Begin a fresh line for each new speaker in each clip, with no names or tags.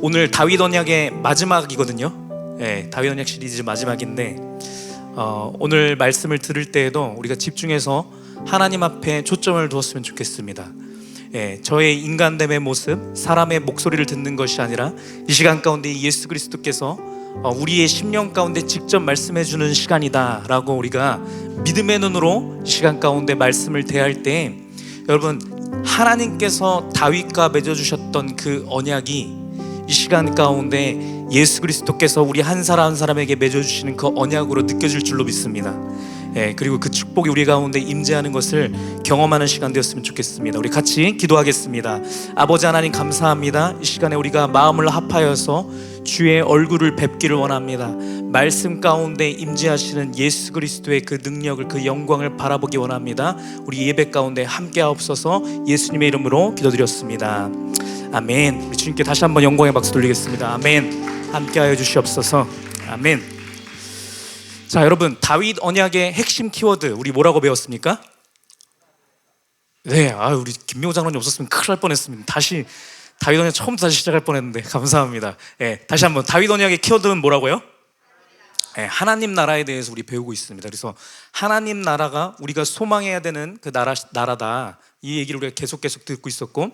오늘 다윗 언약의 마지막이거든요. 다윗 언약 시리즈 마지막인데 오늘 말씀을 들을 때에도 우리가 집중해서 하나님 앞에 초점을 두었으면 좋겠습니다. 저의 인간됨의 모습, 사람의 목소리를 듣는 것이 아니라 이 시간 가운데 예수 그리스도께서 우리의 심령 가운데 직접 말씀해 주는 시간이다 라고 우리가 믿음의 눈으로 이 시간 가운데 말씀을 대할 때, 여러분, 하나님께서 다윗과 맺어주셨던 그 언약이 이 시간 가운데 예수 그리스도께서 우리 한 사람 한 사람에게 맺어주시는 그 언약으로 느껴질 줄로 믿습니다. 그리고 그 축복이 우리 가운데 임재하는 것을 경험하는 시간 되었으면 좋겠습니다. 우리 같이 기도하겠습니다. 아버지 하나님, 감사합니다. 이 시간에 우리가 마음을 합하여서 주의 얼굴을 뵙기를 원합니다. 말씀 가운데 임재하시는 예수 그리스도의 그 능력을, 그 영광을 바라보기 원합니다. 우리 예배 가운데 함께 하옵소서. 예수님의 이름으로 기도드렸습니다. 아멘. 우리 주님께 다시 한번 영광의 박수 돌리겠습니다. 아멘. 함께하여 주시옵소서. 아멘. 자, 여러분, 다윗 언약의 핵심 키워드 우리 뭐라고 배웠습니까? 네, 우리 김명호 장로님 없었으면 큰일 날 뻔했습니다. 다시 다윗 언약 처음부터 다시 시작할 뻔했는데 감사합니다. 다시 한번 다윗 언약의 키워드는 뭐라고요? 하나님 나라에 대해서 우리 배우고 있습니다. 그래서 하나님 나라가 우리가 소망해야 되는 그 나라다, 이 얘기를 우리가 계속 듣고 있었고,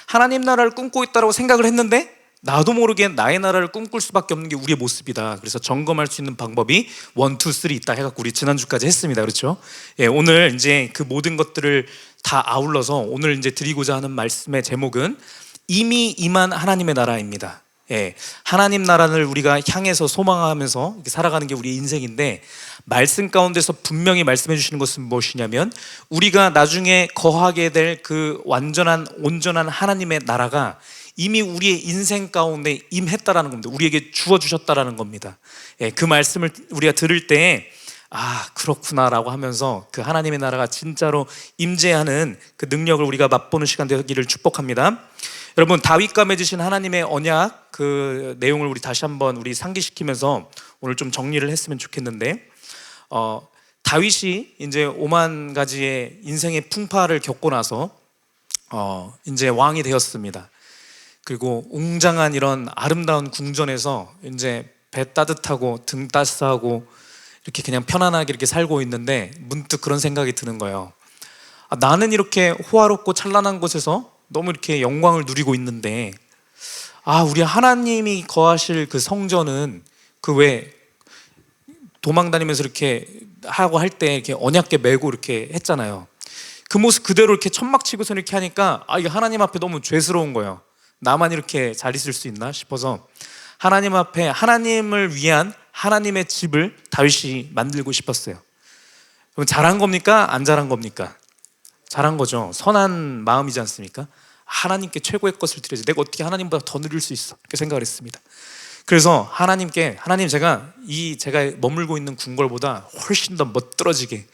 하나님 나라를 꿈꾸고 있다고 생각을 했는데 나도 모르게 나의 나라를 꿈꿀 수밖에 없는 게 우리의 모습이다. 그래서 점검할 수 있는 방법이 1, 2, 3 있다 해갖고 우리 지난주까지 했습니다. 그렇죠? 오늘 이제 그 모든 것들을 다 아울러서 오늘 이제 드리고자 하는 말씀의 제목은 이미 임한 하나님의 나라입니다. 하나님 나라를 우리가 향해서 소망하면서 이렇게 살아가는 게 우리의 인생인데, 말씀 가운데서 분명히 말씀해 주시는 것은 무엇이냐면 우리가 나중에 거하게 될 그 온전한 하나님의 나라가 이미 우리의 인생 가운데 임했다라는 겁니다. 우리에게 주어주셨다라는 겁니다. 그 말씀을 우리가 들을 때 그렇구나라고 하면서 그 하나님의 나라가 진짜로 임재하는 그 능력을 우리가 맛보는 시간 되기를 축복합니다. 여러분, 다윗과 맺으신 하나님의 언약 그 내용을 우리 다시 한번 우리 상기시키면서 오늘 좀 정리를 했으면 좋겠는데, 다윗이 이제 5만 가지의 인생의 풍파를 겪고 나서 이제 왕이 되었습니다. 그리고 웅장한 이런 아름다운 궁전에서 이제 배 따뜻하고 등 따스하고 이렇게 그냥 편안하게 이렇게 살고 있는데 문득 그런 생각이 드는 거예요. 나는 이렇게 호화롭고 찬란한 곳에서 너무 이렇게 영광을 누리고 있는데 우리 하나님이 거하실 그 성전은 그 왜 도망 다니면서 이렇게 하고 할 때 이렇게 언약궤 메고 이렇게 했잖아요. 그 모습 그대로 이렇게 천막 치고서 이렇게 하니까 이게 하나님 앞에 너무 죄스러운 거예요. 나만 이렇게 잘 있을 수 있나 싶어서 하나님 앞에 하나님을 위한 하나님의 집을 다윗이 만들고 싶었어요. 그럼 잘한 겁니까? 안 잘한 겁니까? 잘한 거죠. 선한 마음이지 않습니까? 하나님께 최고의 것을 드려야지. 내가 어떻게 하나님보다 더 누릴 수 있어? 이렇게 생각을 했습니다. 그래서 하나님, 제가 머물고 있는 궁궐보다 훨씬 더 멋들어지게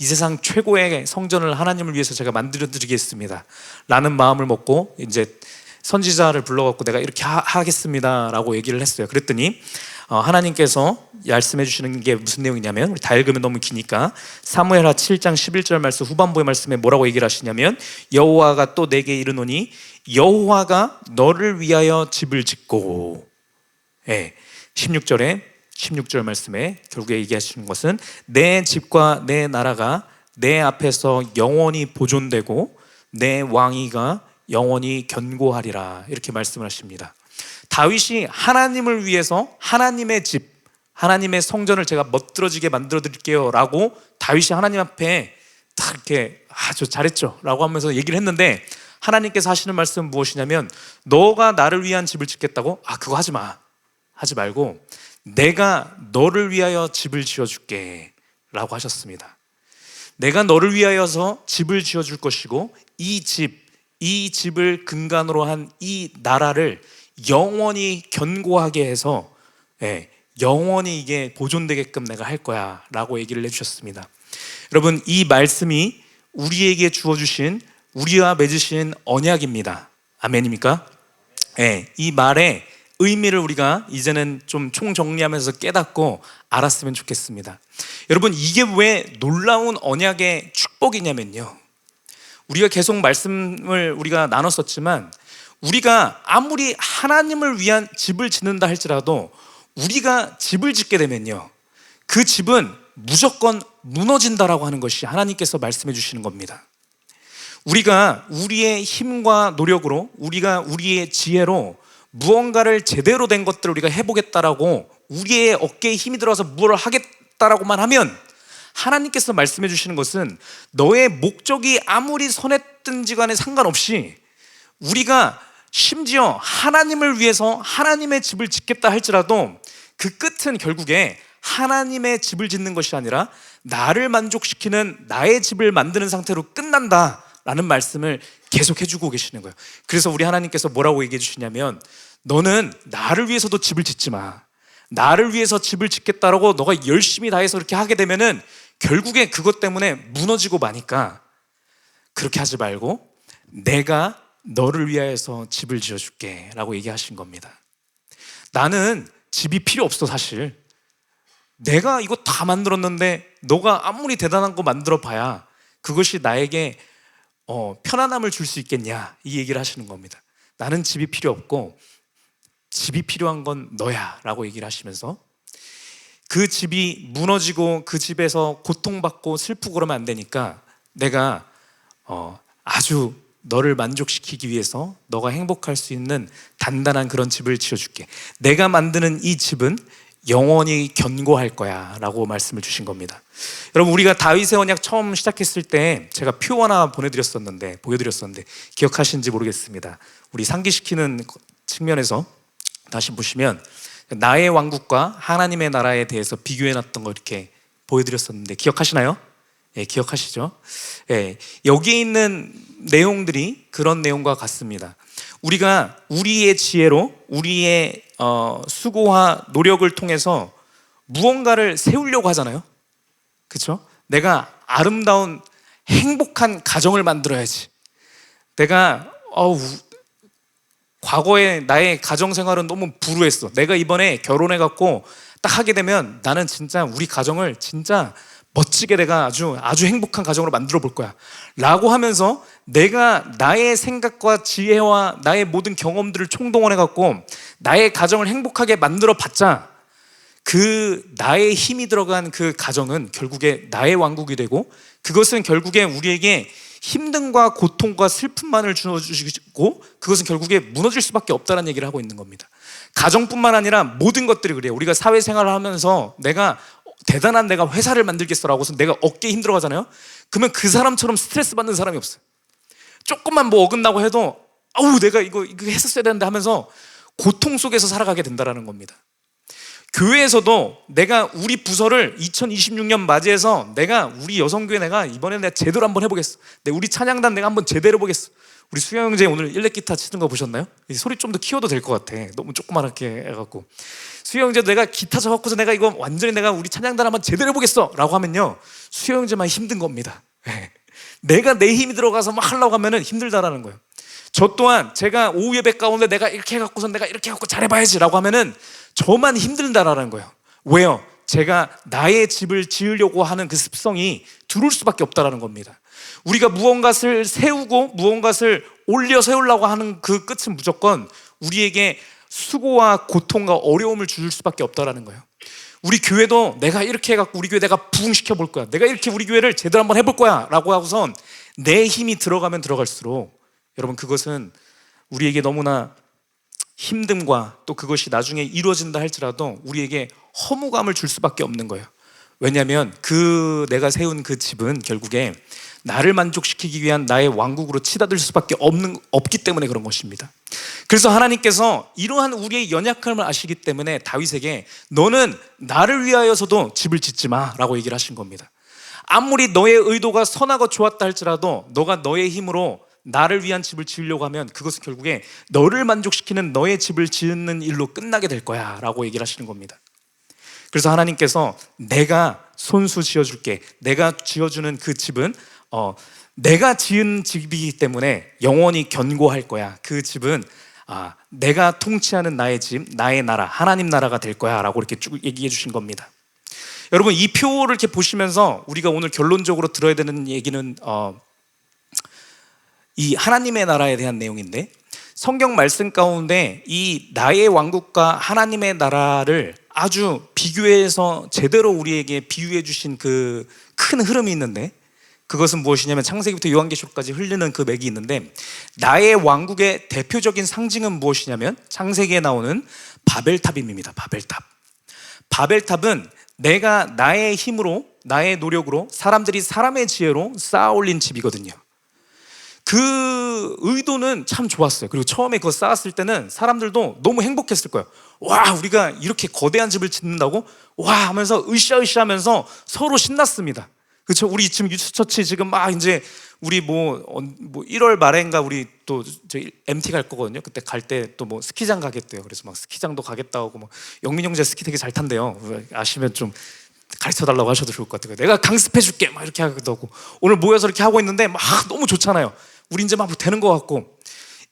이 세상 최고의 성전을 하나님을 위해서 제가 만들어 드리겠습니다 라는 마음을 먹고 이제 선지자를 불러갖고 내가 이렇게 하겠습니다 라고 얘기를 했어요. 그랬더니 하나님께서 말씀해 주시는 게 무슨 내용이냐면, 우리 다 읽으면 너무 기니까 사무엘하 7장 11절 말씀 후반부의 말씀에 뭐라고 얘기를 하시냐면, 여호와가 또 내게 이르노니 여호와가 너를 위하여 집을 짓고, 16절 말씀에 결국에 얘기하시는 것은 내 집과 내 나라가 내 앞에서 영원히 보존되고 내 왕위가 영원히 견고하리라, 이렇게 말씀을 하십니다. 다윗이 하나님을 위해서 하나님의 집, 하나님의 성전을 제가 멋들어지게 만들어 드릴게요 라고 다윗이 하나님 앞에 딱 이렇게 저 잘했죠 라고 하면서 얘기를 했는데, 하나님께서 하시는 말씀은 무엇이냐면, 너가 나를 위한 집을 짓겠다고? 그거 하지 말고 내가 너를 위하여 집을 지어줄게 라고 하셨습니다. 내가 너를 위하여서 집을 지어줄 것이고 이 집을 근간으로 한 이 나라를 영원히 견고하게 해서 영원히 이게 보존되게끔 내가 할 거야 라고 얘기를 해주셨습니다. 여러분, 이 말씀이 우리에게 주어주신, 우리와 맺으신 언약입니다. 아멘입니까? 이 말의 의미를 우리가 이제는 좀 총정리하면서 깨닫고 알았으면 좋겠습니다. 여러분, 이게 왜 놀라운 언약의 축복이냐면요, 우리가 계속 말씀을 우리가 나눴었지만 우리가 아무리 하나님을 위한 집을 짓는다 할지라도 우리가 집을 짓게 되면요, 그 집은 무조건 무너진다라고 하는 것이 하나님께서 말씀해 주시는 겁니다. 우리가 우리의 힘과 노력으로, 우리가 우리의 지혜로 무언가를 제대로 된 것들을 우리가 해보겠다라고 우리의 어깨에 힘이 들어서 무엇을 하겠다라고만 하면, 하나님께서 말씀해 주시는 것은 너의 목적이 아무리 선했든지 간에 상관없이 우리가 심지어 하나님을 위해서 하나님의 집을 짓겠다 할지라도 그 끝은 결국에 하나님의 집을 짓는 것이 아니라 나를 만족시키는 나의 집을 만드는 상태로 끝난다라는 말씀을 계속 해주고 계시는 거예요. 그래서 우리 하나님께서 뭐라고 얘기해 주시냐면, 너는 나를 위해서도 집을 짓지 마. 나를 위해서 집을 짓겠다라고 너가 열심히 다해서 그렇게 하게 되면은 결국에 그것 때문에 무너지고 마니까 그렇게 하지 말고 내가 너를 위하여서 집을 지어줄게 라고 얘기하신 겁니다. 나는 집이 필요 없어. 사실 내가 이거 다 만들었는데 너가 아무리 대단한 거 만들어 봐야 그것이 나에게 편안함을 줄 수 있겠냐, 이 얘기를 하시는 겁니다. 나는 집이 필요 없고 집이 필요한 건 너야 라고 얘기를 하시면서, 그 집이 무너지고 그 집에서 고통받고 슬프고 그러면 안 되니까 내가 아주 너를 만족시키기 위해서 너가 행복할 수 있는 단단한 그런 집을 지어줄게. 내가 만드는 이 집은 영원히 견고할 거야 라고 말씀을 주신 겁니다. 여러분, 우리가 다윗의 언약 처음 시작했을 때 제가 표 하나 보여드렸었는데 기억하시는지 모르겠습니다. 우리 상기시키는 측면에서 다시 보시면 나의 왕국과 하나님의 나라에 대해서 비교해놨던 거 이렇게 보여드렸었는데 기억하시나요? 예, 기억하시죠? 예, 여기에 있는 내용들이 그런 내용과 같습니다. 우리가 우리의 지혜로, 우리의 수고와 노력을 통해서 무언가를 세우려고 하잖아요. 그렇죠? 내가 아름다운 행복한 가정을 만들어야지. 내가 과거에 나의 가정 생활은 너무 불우했어. 내가 이번에 결혼해갖고 딱 하게 되면 나는 진짜 우리 가정을 진짜 멋지게 내가 아주 행복한 가정으로 만들어 볼 거야 라고 하면서 내가 나의 생각과 지혜와 나의 모든 경험들을 총동원해갖고 나의 가정을 행복하게 만들어 봤자 그 나의 힘이 들어간 그 가정은 결국에 나의 왕국이 되고, 그것은 결국에 우리에게 힘듦과 고통과 슬픔만을 주어주시고 그것은 결국에 무너질 수밖에 없다는 얘기를 하고 있는 겁니다. 가정뿐만 아니라 모든 것들이 그래요. 우리가 사회생활을 하면서 내가 대단한 내가 회사를 만들겠어라고 해서 내가 어깨에 힘들어 가잖아요. 그러면 그 사람처럼 스트레스 받는 사람이 없어요. 조금만 뭐 어긋나고 해도 내가 이거 했었어야 되는데 하면서 고통 속에서 살아가게 된다는 겁니다. 교회에서도 내가 우리 부서를 2026년 맞이해서 내가 우리 여성교회 내가 이번에 내가 제대로 한번 해보겠어. 우리 찬양단 내가 한번 제대로 해보겠어. 우리 수영 형제 오늘 일렉 기타 치는 거 보셨나요? 소리 좀 더 키워도 될 것 같아. 너무 조그맣게 해갖고. 수영 형제도 내가 기타 잡고서 내가 이거 완전히 내가 우리 찬양단 한번 제대로 해보겠어 라고 하면요, 수영 형제만 힘든 겁니다. 내가 내 힘이 들어가서 막 하려고 하면은 힘들다라는 거예요. 저 또한 제가 오후 예배 가운데 내가 이렇게 해갖고서 내가 이렇게 해갖고 잘해봐야지 라고 하면은 저만 힘들다라는 거예요. 왜요? 제가 나의 집을 지으려고 하는 그 습성이 들어올 수밖에 없다라는 겁니다. 우리가 무언가를 세우고 무언가를 올려 세우려고 하는 그 끝은 무조건 우리에게 수고와 고통과 어려움을 줄 수밖에 없다라는 거예요. 우리 교회도 내가 이렇게 해갖고 우리 교회 내가 부흥시켜 볼 거야, 내가 이렇게 우리 교회를 제대로 한번 해볼 거야 라고 하고선 내 힘이 들어가면 들어갈수록 여러분 그것은 우리에게 너무나 힘듦과 또 그것이 나중에 이루어진다 할지라도 우리에게 허무감을 줄 수밖에 없는 거예요. 왜냐하면 내가 세운 그 집은 결국에 나를 만족시키기 위한 나의 왕국으로 치닫을 수밖에 없기 때문에 그런 것입니다. 그래서 하나님께서 이러한 우리의 연약함을 아시기 때문에 다윗에게 너는 나를 위하여서도 집을 짓지 마 라고 얘기를 하신 겁니다. 아무리 너의 의도가 선하고 좋았다 할지라도 너가 너의 힘으로 나를 위한 집을 지으려고 하면 그것은 결국에 너를 만족시키는 너의 집을 지는 일로 끝나게 될 거야 라고 얘기를 하시는 겁니다. 그래서 하나님께서 내가 손수 지어줄게, 내가 지어주는 그 집은 내가 지은 집이기 때문에 영원히 견고할 거야. 그 집은 내가 통치하는 나의 집, 나의 나라, 하나님 나라가 될 거야 라고 이렇게 쭉 얘기해 주신 겁니다. 여러분 이 표를 이렇게 보시면서 우리가 오늘 결론적으로 들어야 되는 얘기는 이 하나님의 나라에 대한 내용인데, 성경 말씀 가운데 이 나의 왕국과 하나님의 나라를 아주 비교해서 제대로 우리에게 비유해 주신 그 큰 흐름이 있는데, 그것은 무엇이냐면 창세기부터 요한계시록까지 흐르는 그 맥이 있는데, 나의 왕국의 대표적인 상징은 무엇이냐면 창세기에 나오는 바벨탑입니다. 바벨탑은 내가 나의 힘으로, 나의 노력으로, 사람들이 사람의 지혜로 쌓아 올린 집이거든요. 그 의도는 참 좋았어요. 그리고 처음에 그거 쌓았을 때는 사람들도 너무 행복했을 거예요. 와, 우리가 이렇게 거대한 집을 짓는다고? 와 하면서 으쌰으쌰 하면서 서로 신났습니다. 그렇죠? 우리 지금 유스처치 지금 막 이제 우리 뭐 1월 말인가 우리 또 저희 MT 갈 거거든요. 그때 갈 때 또 뭐 스키장 가겠대요. 그래서 막 스키장도 가겠다고 하고, 뭐 영민 형제 스키 되게 잘 탄대요. 아시면 좀 가르쳐 달라고 하셔도 좋을 것 같아요. 내가 강습해 줄게 막 이렇게 하기도 하고, 오늘 모여서 이렇게 하고 있는데 막 너무 좋잖아요. 우리 이제 막 되는 것 같고,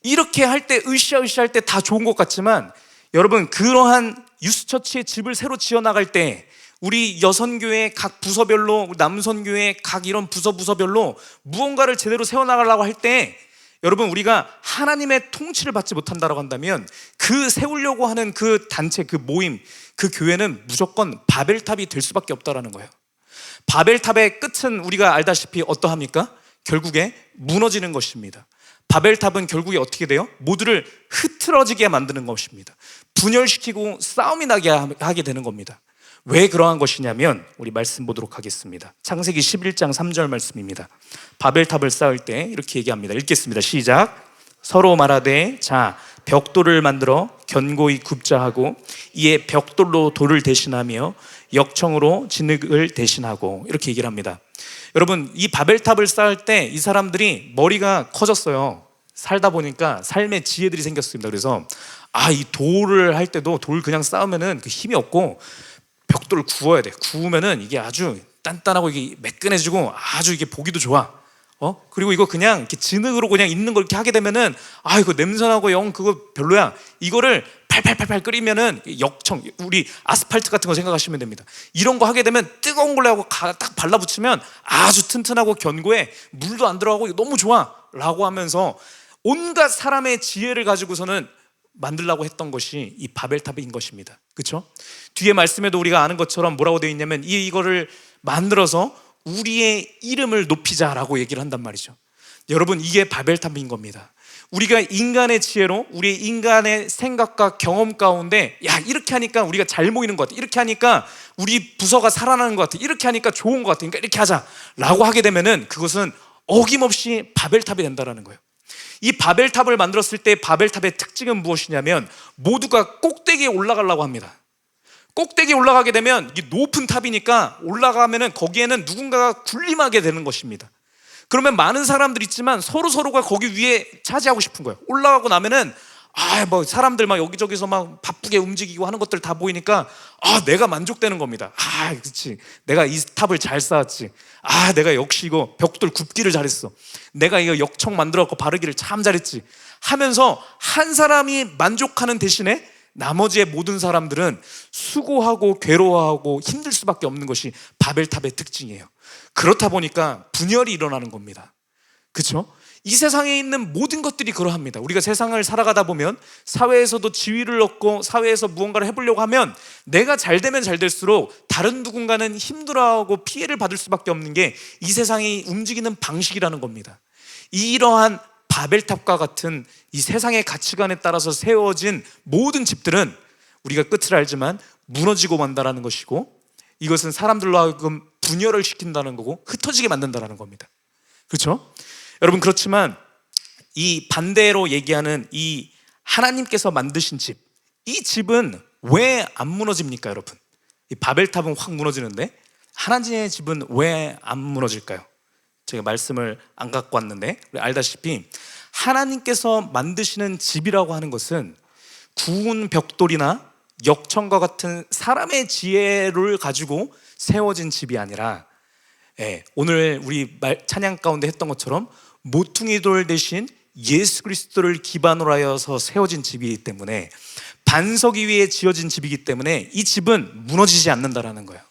이렇게 할 때 으쌰으쌰 할 때 다 좋은 것 같지만, 여러분 그러한 유스처치의 집을 새로 지어 나갈 때 우리 여선교회 각 부서별로, 남선교회 각 이런 부서별로 무언가를 제대로 세워나가려고 할 때, 여러분 우리가 하나님의 통치를 받지 못한다고 한다면 그 세우려고 하는 그 단체, 그 모임, 그 교회는 무조건 바벨탑이 될 수밖에 없다라는 거예요. 바벨탑의 끝은 우리가 알다시피 어떠합니까? 결국에 무너지는 것입니다. 바벨탑은 결국에 어떻게 돼요? 모두를 흐트러지게 만드는 것입니다. 분열시키고 싸움이 나게 하게 되는 겁니다. 왜 그러한 것이냐면 우리 말씀 보도록 하겠습니다. 창세기 11장 3절 말씀입니다. 바벨탑을 쌓을 때 이렇게 얘기합니다. 읽겠습니다. 시작. 서로 말하되, 자, 벽돌을 만들어 견고히 굽자 하고, 이에 벽돌로 돌을 대신하며 역청으로 진흙을 대신하고, 이렇게 얘기를 합니다. 여러분, 이 바벨탑을 쌓을 때 이 사람들이 머리가 커졌어요. 살다 보니까 삶의 지혜들이 생겼습니다. 그래서 이 돌을 할 때도 돌 그냥 쌓으면은 그 힘이 없고 벽돌을 구워야 돼. 구우면은 이게 아주 단단하고 이게 매끈해지고 아주 이게 보기도 좋아. 그리고 이거 그냥 이렇게 진흙으로 그냥 있는 걸 이렇게 하게 되면은 이거 냄새나고 영 그거 별로야. 이거를 팔팔팔팔 끓이면은 역청, 우리 아스팔트 같은 거 생각하시면 됩니다. 이런 거 하게 되면 뜨거운 걸로 하고 딱 발라붙이면 아주 튼튼하고 견고해. 물도 안 들어가고 너무 좋아 라고 하면서 온갖 사람의 지혜를 가지고서는 만들려고 했던 것이 이 바벨탑인 것입니다. 그렇죠? 뒤에 말씀에도 우리가 아는 것처럼 뭐라고 되어 있냐면 이거를 만들어서 우리의 이름을 높이자라고 얘기를 한단 말이죠. 여러분, 이게 바벨탑인 겁니다. 우리가 인간의 지혜로, 우리의 인간의 생각과 경험 가운데, 이렇게 하니까 우리가 잘 모이는 것 같아, 이렇게 하니까 우리 부서가 살아나는 것 같아, 이렇게 하니까 좋은 것 같아, 그러니까 이렇게 하자 라고 하게 되면은 그것은 어김없이 바벨탑이 된다는 거예요. 이 바벨탑을 만들었을 때 바벨탑의 특징은 무엇이냐면 모두가 꼭대기에 올라가려고 합니다. 꼭대기에 올라가게 되면 이게 높은 탑이니까 올라가면은 거기에는 누군가가 군림하게 되는 것입니다. 그러면 많은 사람들이 있지만 서로가 거기 위에 차지하고 싶은 거예요. 올라가고 나면은 뭐 사람들 막 여기저기서 막 바쁘게 움직이고 하는 것들 다 보이니까 내가 만족되는 겁니다. 그렇지, 내가 이 탑을 잘 쌓았지. 내가 역시 이거 벽돌 굽기를 잘했어. 내가 이거 역청 만들어갖고 바르기를 참 잘했지 하면서 한 사람이 만족하는 대신에 나머지의 모든 사람들은 수고하고 괴로워하고 힘들 수밖에 없는 것이 바벨탑의 특징이에요. 그렇다 보니까 분열이 일어나는 겁니다. 그렇죠? 이 세상에 있는 모든 것들이 그러합니다. 우리가 세상을 살아가다 보면 사회에서도 지위를 얻고 사회에서 무언가를 해보려고 하면 내가 잘 되면 잘 될수록 다른 누군가는 힘들어하고 피해를 받을 수밖에 없는 게 이 세상이 움직이는 방식이라는 겁니다. 이러한 바벨탑과 같은 이 세상의 가치관에 따라서 세워진 모든 집들은 우리가 끝을 알지만 무너지고 만다라는 것이고, 이것은 사람들로 하여금 분열을 시킨다는 거고 흩어지게 만든다는 겁니다. 그렇죠? 여러분, 그렇지만 이 반대로 얘기하는 이 하나님께서 만드신 집, 이 집은 왜 안 무너집니까? 여러분, 이 바벨탑은 확 무너지는데 하나님의 집은 왜 안 무너질까요? 제가 말씀을 안 갖고 왔는데, 우리 알다시피 하나님께서 만드시는 집이라고 하는 것은 구운 벽돌이나 역청과 같은 사람의 지혜를 가지고 세워진 집이 아니라, 오늘 우리 찬양 가운데 했던 것처럼 모퉁이 돌 대신 예수 그리스도를 기반으로 하여서 세워진 집이기 때문에, 반석 위에 지어진 집이기 때문에 이 집은 무너지지 않는다라는 거예요.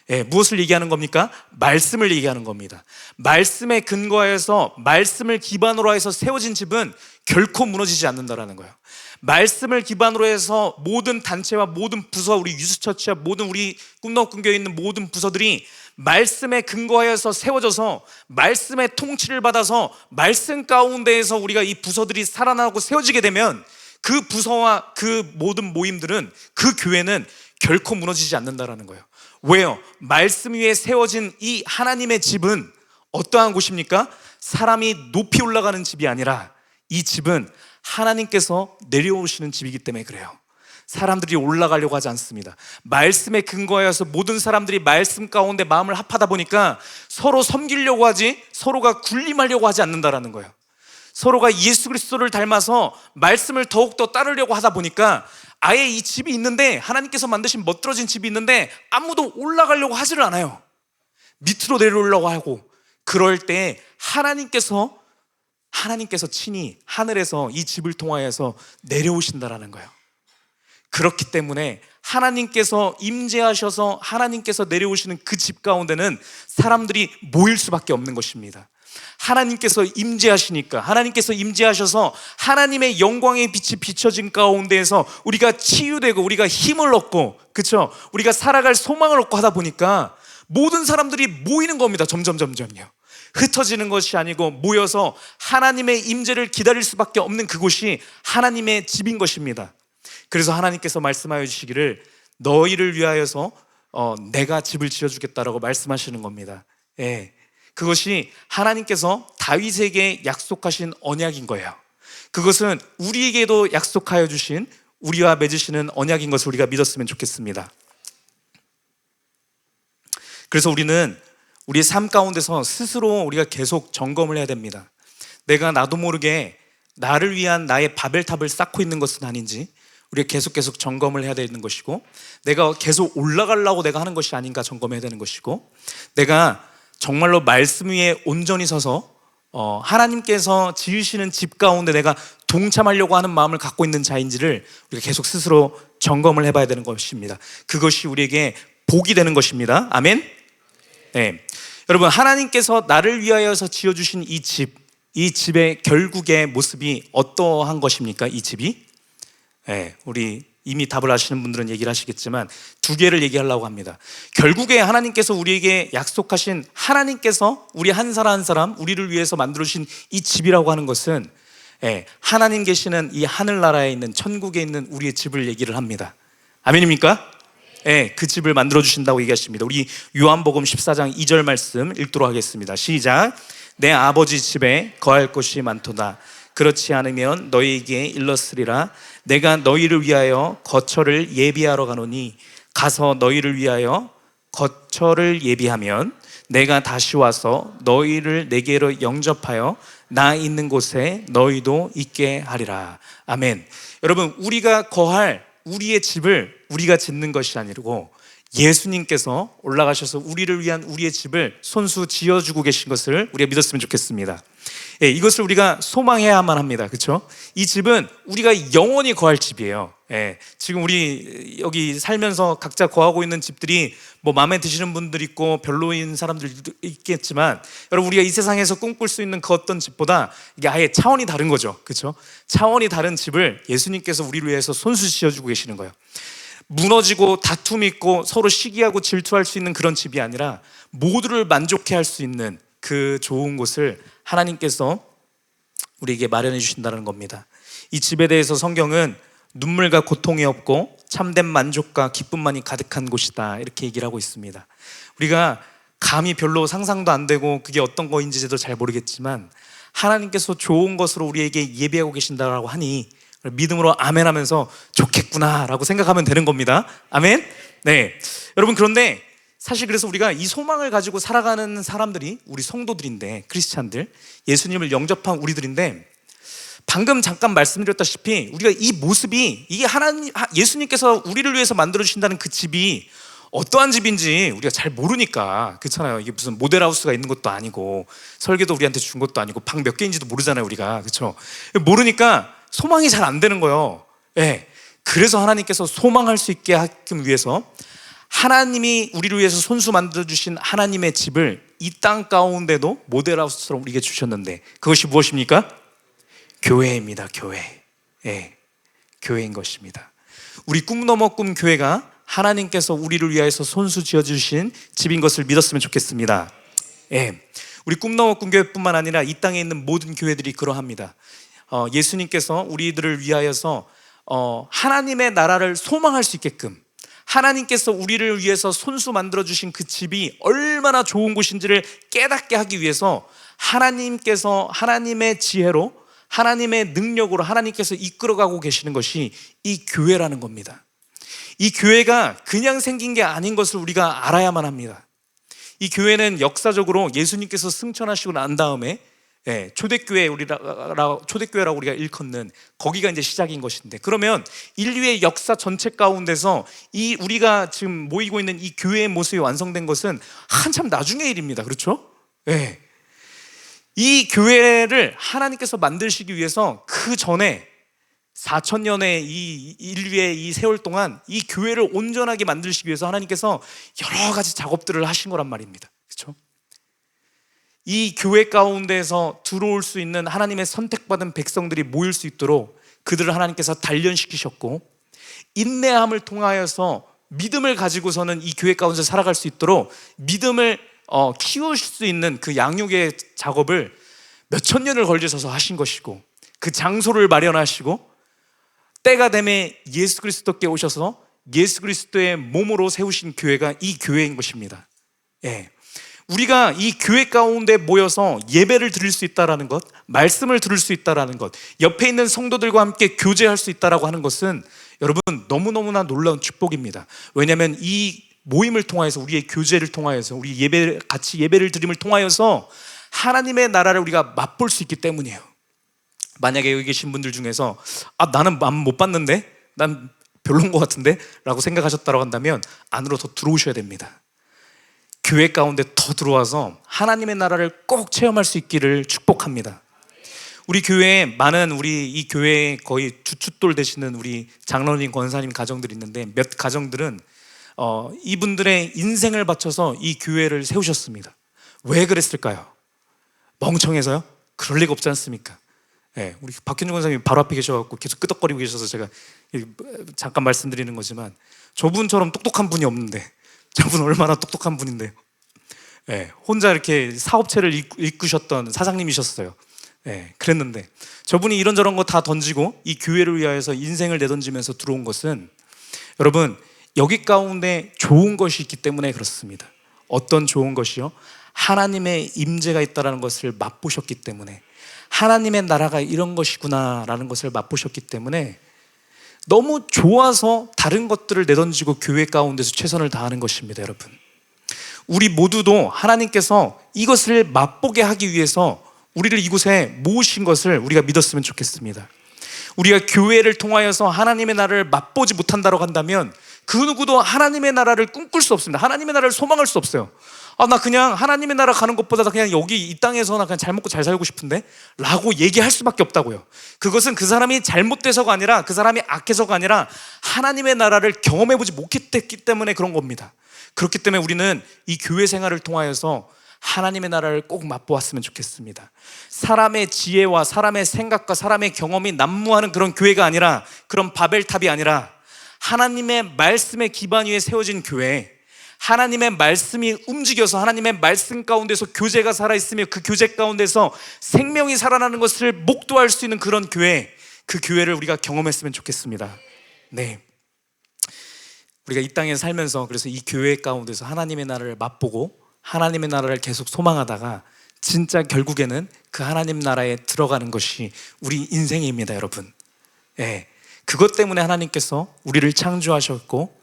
예, 무엇을 얘기하는 겁니까? 말씀을 얘기하는 겁니다. 말씀에 근거해서 말씀을 기반으로 해서 세워진 집은 결코 무너지지 않는다라는 거예요. 말씀을 기반으로 해서 모든 단체와 모든 부서, 우리 유스처치와 모든 우리 꿈너꿈교에 있는 모든 부서들이 말씀에 근거하여서 세워져서 말씀의 통치를 받아서 말씀 가운데에서 우리가 이 부서들이 살아나고 세워지게 되면 그 부서와 그 모든 모임들은, 그 교회는 결코 무너지지 않는다라는 거예요. 왜요? 말씀 위에 세워진 이 하나님의 집은 어떠한 곳입니까? 사람이 높이 올라가는 집이 아니라 이 집은 하나님께서 내려오시는 집이기 때문에 그래요. 사람들이 올라가려고 하지 않습니다. 말씀에 근거하여서 모든 사람들이 말씀 가운데 마음을 합하다 보니까 서로 섬기려고 하지, 서로가 군림하려고 하지 않는다라는 거예요. 서로가 예수 그리스도를 닮아서 말씀을 더욱더 따르려고 하다 보니까 아예 이 집이 있는데, 하나님께서 만드신 멋들어진 집이 있는데 아무도 올라가려고 하지를 않아요. 밑으로 내려오려고 하고, 그럴 때 하나님께서 친히 하늘에서 이 집을 통하여서 내려오신다라는 거예요. 그렇기 때문에 하나님께서 임재하셔서 하나님께서 내려오시는 그 집 가운데는 사람들이 모일 수밖에 없는 것입니다. 하나님께서 임재하시니까, 하나님께서 임재하셔서 하나님의 영광의 빛이 비춰진 가운데에서 우리가 치유되고 우리가 힘을 얻고, 그렇죠? 우리가 살아갈 소망을 얻고 하다 보니까 모든 사람들이 모이는 겁니다. 점점점점요. 흩어지는 것이 아니고 모여서 하나님의 임재를 기다릴 수밖에 없는 그곳이 하나님의 집인 것입니다. 그래서 하나님께서 말씀하여 주시기를 너희를 위하여서 내가 집을 지어주겠다라고 말씀하시는 겁니다. 예, 그것이 하나님께서 다윗에게 약속하신 언약인 거예요. 그것은 우리에게도 약속하여 주신, 우리와 맺으시는 언약인 것을 우리가 믿었으면 좋겠습니다. 그래서 우리는 우리의 삶 가운데서 스스로 우리가 계속 점검을 해야 됩니다. 내가 나도 모르게 나를 위한 나의 바벨탑을 쌓고 있는 것은 아닌지 우리가 계속 점검을 해야 되는 것이고, 내가 계속 올라가려고 내가 하는 것이 아닌가 점검해야 되는 것이고, 내가 정말로 말씀 위에 온전히 서서 하나님께서 지으시는 집 가운데 내가 동참하려고 하는 마음을 갖고 있는 자인지를 우리가 계속 스스로 점검을 해봐야 되는 것입니다. 그것이 우리에게 복이 되는 것입니다. 아멘. 네. 여러분, 하나님께서 나를 위하여서 지어주신 이 집의 결국의 모습이 어떠한 것입니까? 이 집이? 네, 우리 이미 답을 아시는 분들은 얘기를 하시겠지만 두 개를 얘기하려고 합니다. 결국에 하나님께서 우리에게 약속하신, 하나님께서 우리 한 사람 한 사람 우리를 위해서 만들어주신 이 집이라고 하는 것은, 하나님 계시는 이 하늘나라에 있는 천국에 있는 우리의 집을 얘기를 합니다. 아멘입니까? 그 집을 만들어주신다고 얘기하십니다. 우리 요한복음 14장 2절 말씀 읽도록 하겠습니다. 시작. 내 아버지 집에 거할 곳이 많도다. 그렇지 않으면 너희에게 일렀으리라. 내가 너희를 위하여 거처를 예비하러 가노니 가서 너희를 위하여 거처를 예비하면 내가 다시 와서 너희를 내게로 영접하여 나 있는 곳에 너희도 있게 하리라. 아멘. 여러분, 우리가 거할 우리의 집을 우리가 짓는 것이 아니고 예수님께서 올라가셔서 우리를 위한 우리의 집을 손수 지어주고 계신 것을 우리가 믿었으면 좋겠습니다. 이것을 우리가 소망해야만 합니다. 그렇죠? 이 집은 우리가 영원히 거할 집이에요. 지금 우리 여기 살면서 각자 거하고 있는 집들이 뭐 마음에 드시는 분들 있고 별로인 사람들도 있겠지만, 여러분, 우리가 이 세상에서 꿈꿀 수 있는 그 어떤 집보다 이게 아예 차원이 다른 거죠. 그렇죠? 차원이 다른 집을 예수님께서 우리를 위해서 손수 지어주고 계시는 거예요. 무너지고 다툼이 있고 서로 시기하고 질투할 수 있는 그런 집이 아니라 모두를 만족해 할 수 있는 그 좋은 곳을 하나님께서 우리에게 마련해 주신다는 겁니다. 이 집에 대해서 성경은 눈물과 고통이 없고 참된 만족과 기쁨만이 가득한 곳이다, 이렇게 얘기를 하고 있습니다. 우리가 감히 별로 상상도 안 되고 그게 어떤 거인지도 잘 모르겠지만 하나님께서 좋은 것으로 우리에게 예비하고 계신다라고 하니 믿음으로 아멘 하면서 좋겠구나 라고 생각하면 되는 겁니다. 아멘. 네, 여러분, 그런데 사실 그래서 우리가 이 소망을 가지고 살아가는 사람들이 우리 성도들인데, 크리스찬들, 예수님을 영접한 우리들인데, 방금 잠깐 말씀드렸다시피 우리가 이 모습이, 이게 예수님께서 우리를 위해서 만들어주신다는 그 집이 어떠한 집인지 우리가 잘 모르니까, 그렇잖아요. 이게 무슨 모델하우스가 있는 것도 아니고 설계도 우리한테 준 것도 아니고 방 몇 개인지도 모르잖아요, 우리가. 그렇죠? 모르니까 소망이 잘 안 되는 거예요. 그래서 하나님께서 소망할 수 있게 하기 위해서 하나님이 우리를 위해서 손수 만들어주신 하나님의 집을 이 땅 가운데도 모델하우스처럼 우리에게 주셨는데, 그것이 무엇입니까? 교회입니다. 교회. 예, 교회인 것입니다. 우리 꿈 넘어 꿈 교회가 하나님께서 우리를 위하여서 손수 지어주신 집인 것을 믿었으면 좋겠습니다. 예, 우리 꿈 넘어 꿈 교회뿐만 아니라 이 땅에 있는 모든 교회들이 그러합니다. 예수님께서 우리들을 위하여서 하나님의 나라를 소망할 수 있게끔, 하나님께서 우리를 위해서 손수 만들어주신 그 집이 얼마나 좋은 곳인지를 깨닫게 하기 위해서 하나님께서 하나님의 지혜로, 하나님의 능력으로 하나님께서 이끌어가고 계시는 것이 이 교회라는 겁니다. 이 교회가 그냥 생긴 게 아닌 것을 우리가 알아야만 합니다. 이 교회는 역사적으로 예수님께서 승천하시고 난 다음에 초대교회라고 우리가 일컫는 거기가 이제 시작인 것인데, 그러면 인류의 역사 전체 가운데서 이 우리가 지금 모이고 있는 이 교회의 모습이 완성된 것은 한참 나중의 일입니다. 그렇죠? 네. 이 교회를 하나님께서 만드시기 위해서 그 전에 4,000년의 이 인류의 이 세월 동안 이 교회를 온전하게 만드시기 위해서 하나님께서 여러 가지 작업들을 하신 거란 말입니다. 그렇죠? 이 교회 가운데서 들어올 수 있는 하나님의 선택받은 백성들이 모일 수 있도록 그들을 하나님께서 단련시키셨고, 인내함을 통하여서 믿음을 가지고서는 이 교회 가운데 살아갈 수 있도록 믿음을 키우실 수 있는 그 양육의 작업을 몇천 년을 걸리셔서 하신 것이고, 그 장소를 마련하시고 때가 되면 예수 그리스도께 오셔서 예수 그리스도의 몸으로 세우신 교회가 이 교회인 것입니다. 예. 우리가 이 교회 가운데 모여서 예배를 드릴 수 있다는 것, 말씀을 들을 수 있다는 것, 옆에 있는 성도들과 함께 교제할 수 있다는 하는 것은 여러분 너무너무나 놀라운 축복입니다. 왜냐하면 이 모임을 통하여서, 우리의 교제를 통하여서, 우리 같이 예배를 드림을 통하여서 하나님의 나라를 우리가 맛볼 수 있기 때문이에요. 만약에 여기 계신 분들 중에서 나는 못 봤는데, 난 별론 것 같은데 라고 생각하셨다고 한다면 안으로 더 들어오셔야 됩니다. 교회 가운데 더 들어와서 하나님의 나라를 꼭 체험할 수 있기를 축복합니다. 우리 교회에 많은, 우리 이 교회에 거의 주춧돌 되시는 우리 장로님, 권사님 가정들이 있는데, 몇 가정들은 이분들의 인생을 바쳐서 이 교회를 세우셨습니다. 왜 그랬을까요? 멍청해서요? 그럴 리가 없지 않습니까? 네, 우리 박현중 권사님이 바로 앞에 계셔서 계속 끄덕거리고 계셔서 제가 잠깐 말씀드리는 거지만, 저분처럼 똑똑한 분이 없는데, 저분 얼마나 똑똑한 분인데요. 네, 혼자 이렇게 사업체를 이끄셨던 사장님이셨어요. 네, 그랬는데 저분이 이런저런 거 다 던지고 이 교회를 위하여서 인생을 내던지면서 들어온 것은, 여러분 여기 가운데 좋은 것이 있기 때문에 그렇습니다. 어떤 좋은 것이요? 하나님의 임재가 있다는 것을 맛보셨기 때문에, 하나님의 나라가 이런 것이구나 라는 것을 맛보셨기 때문에 너무 좋아서 다른 것들을 내던지고 교회 가운데서 최선을 다하는 것입니다. 여러분, 우리 모두도 하나님께서 이것을 맛보게 하기 위해서 우리를 이곳에 모으신 것을 우리가 믿었으면 좋겠습니다. 우리가 교회를 통하여서 하나님의 나라를 맛보지 못한다고 한다면 그 누구도 하나님의 나라를 꿈꿀 수 없습니다. 하나님의 나라를 소망할 수 없어요. 나 그냥 하나님의 나라 가는 것보다 그냥 여기 이 땅에서 나 그냥 잘 먹고 잘 살고 싶은데 라고 얘기할 수밖에 없다고요. 그것은 그 사람이 잘못돼서가 아니라, 그 사람이 악해서가 아니라 하나님의 나라를 경험해보지 못했기 때문에 그런 겁니다. 그렇기 때문에 우리는 이 교회 생활을 통하여서 하나님의 나라를 꼭 맛보았으면 좋겠습니다. 사람의 지혜와 사람의 생각과 사람의 경험이 난무하는 그런 교회가 아니라, 그런 바벨탑이 아니라 하나님의 말씀의 기반 위에 세워진 교회, 하나님의 말씀이 움직여서 하나님의 말씀 가운데서 교제가 살아있으며 그 교제 가운데서 생명이 살아나는 것을 목도할 수 있는 그런 교회, 그 교회를 우리가 경험했으면 좋겠습니다. 네, 우리가 이 땅에 살면서 그래서 이 교회 가운데서 하나님의 나라를 맛보고 하나님의 나라를 계속 소망하다가 진짜 결국에는 그 하나님 나라에 들어가는 것이 우리 인생입니다. 여러분, 그것 때문에 하나님께서 우리를 창조하셨고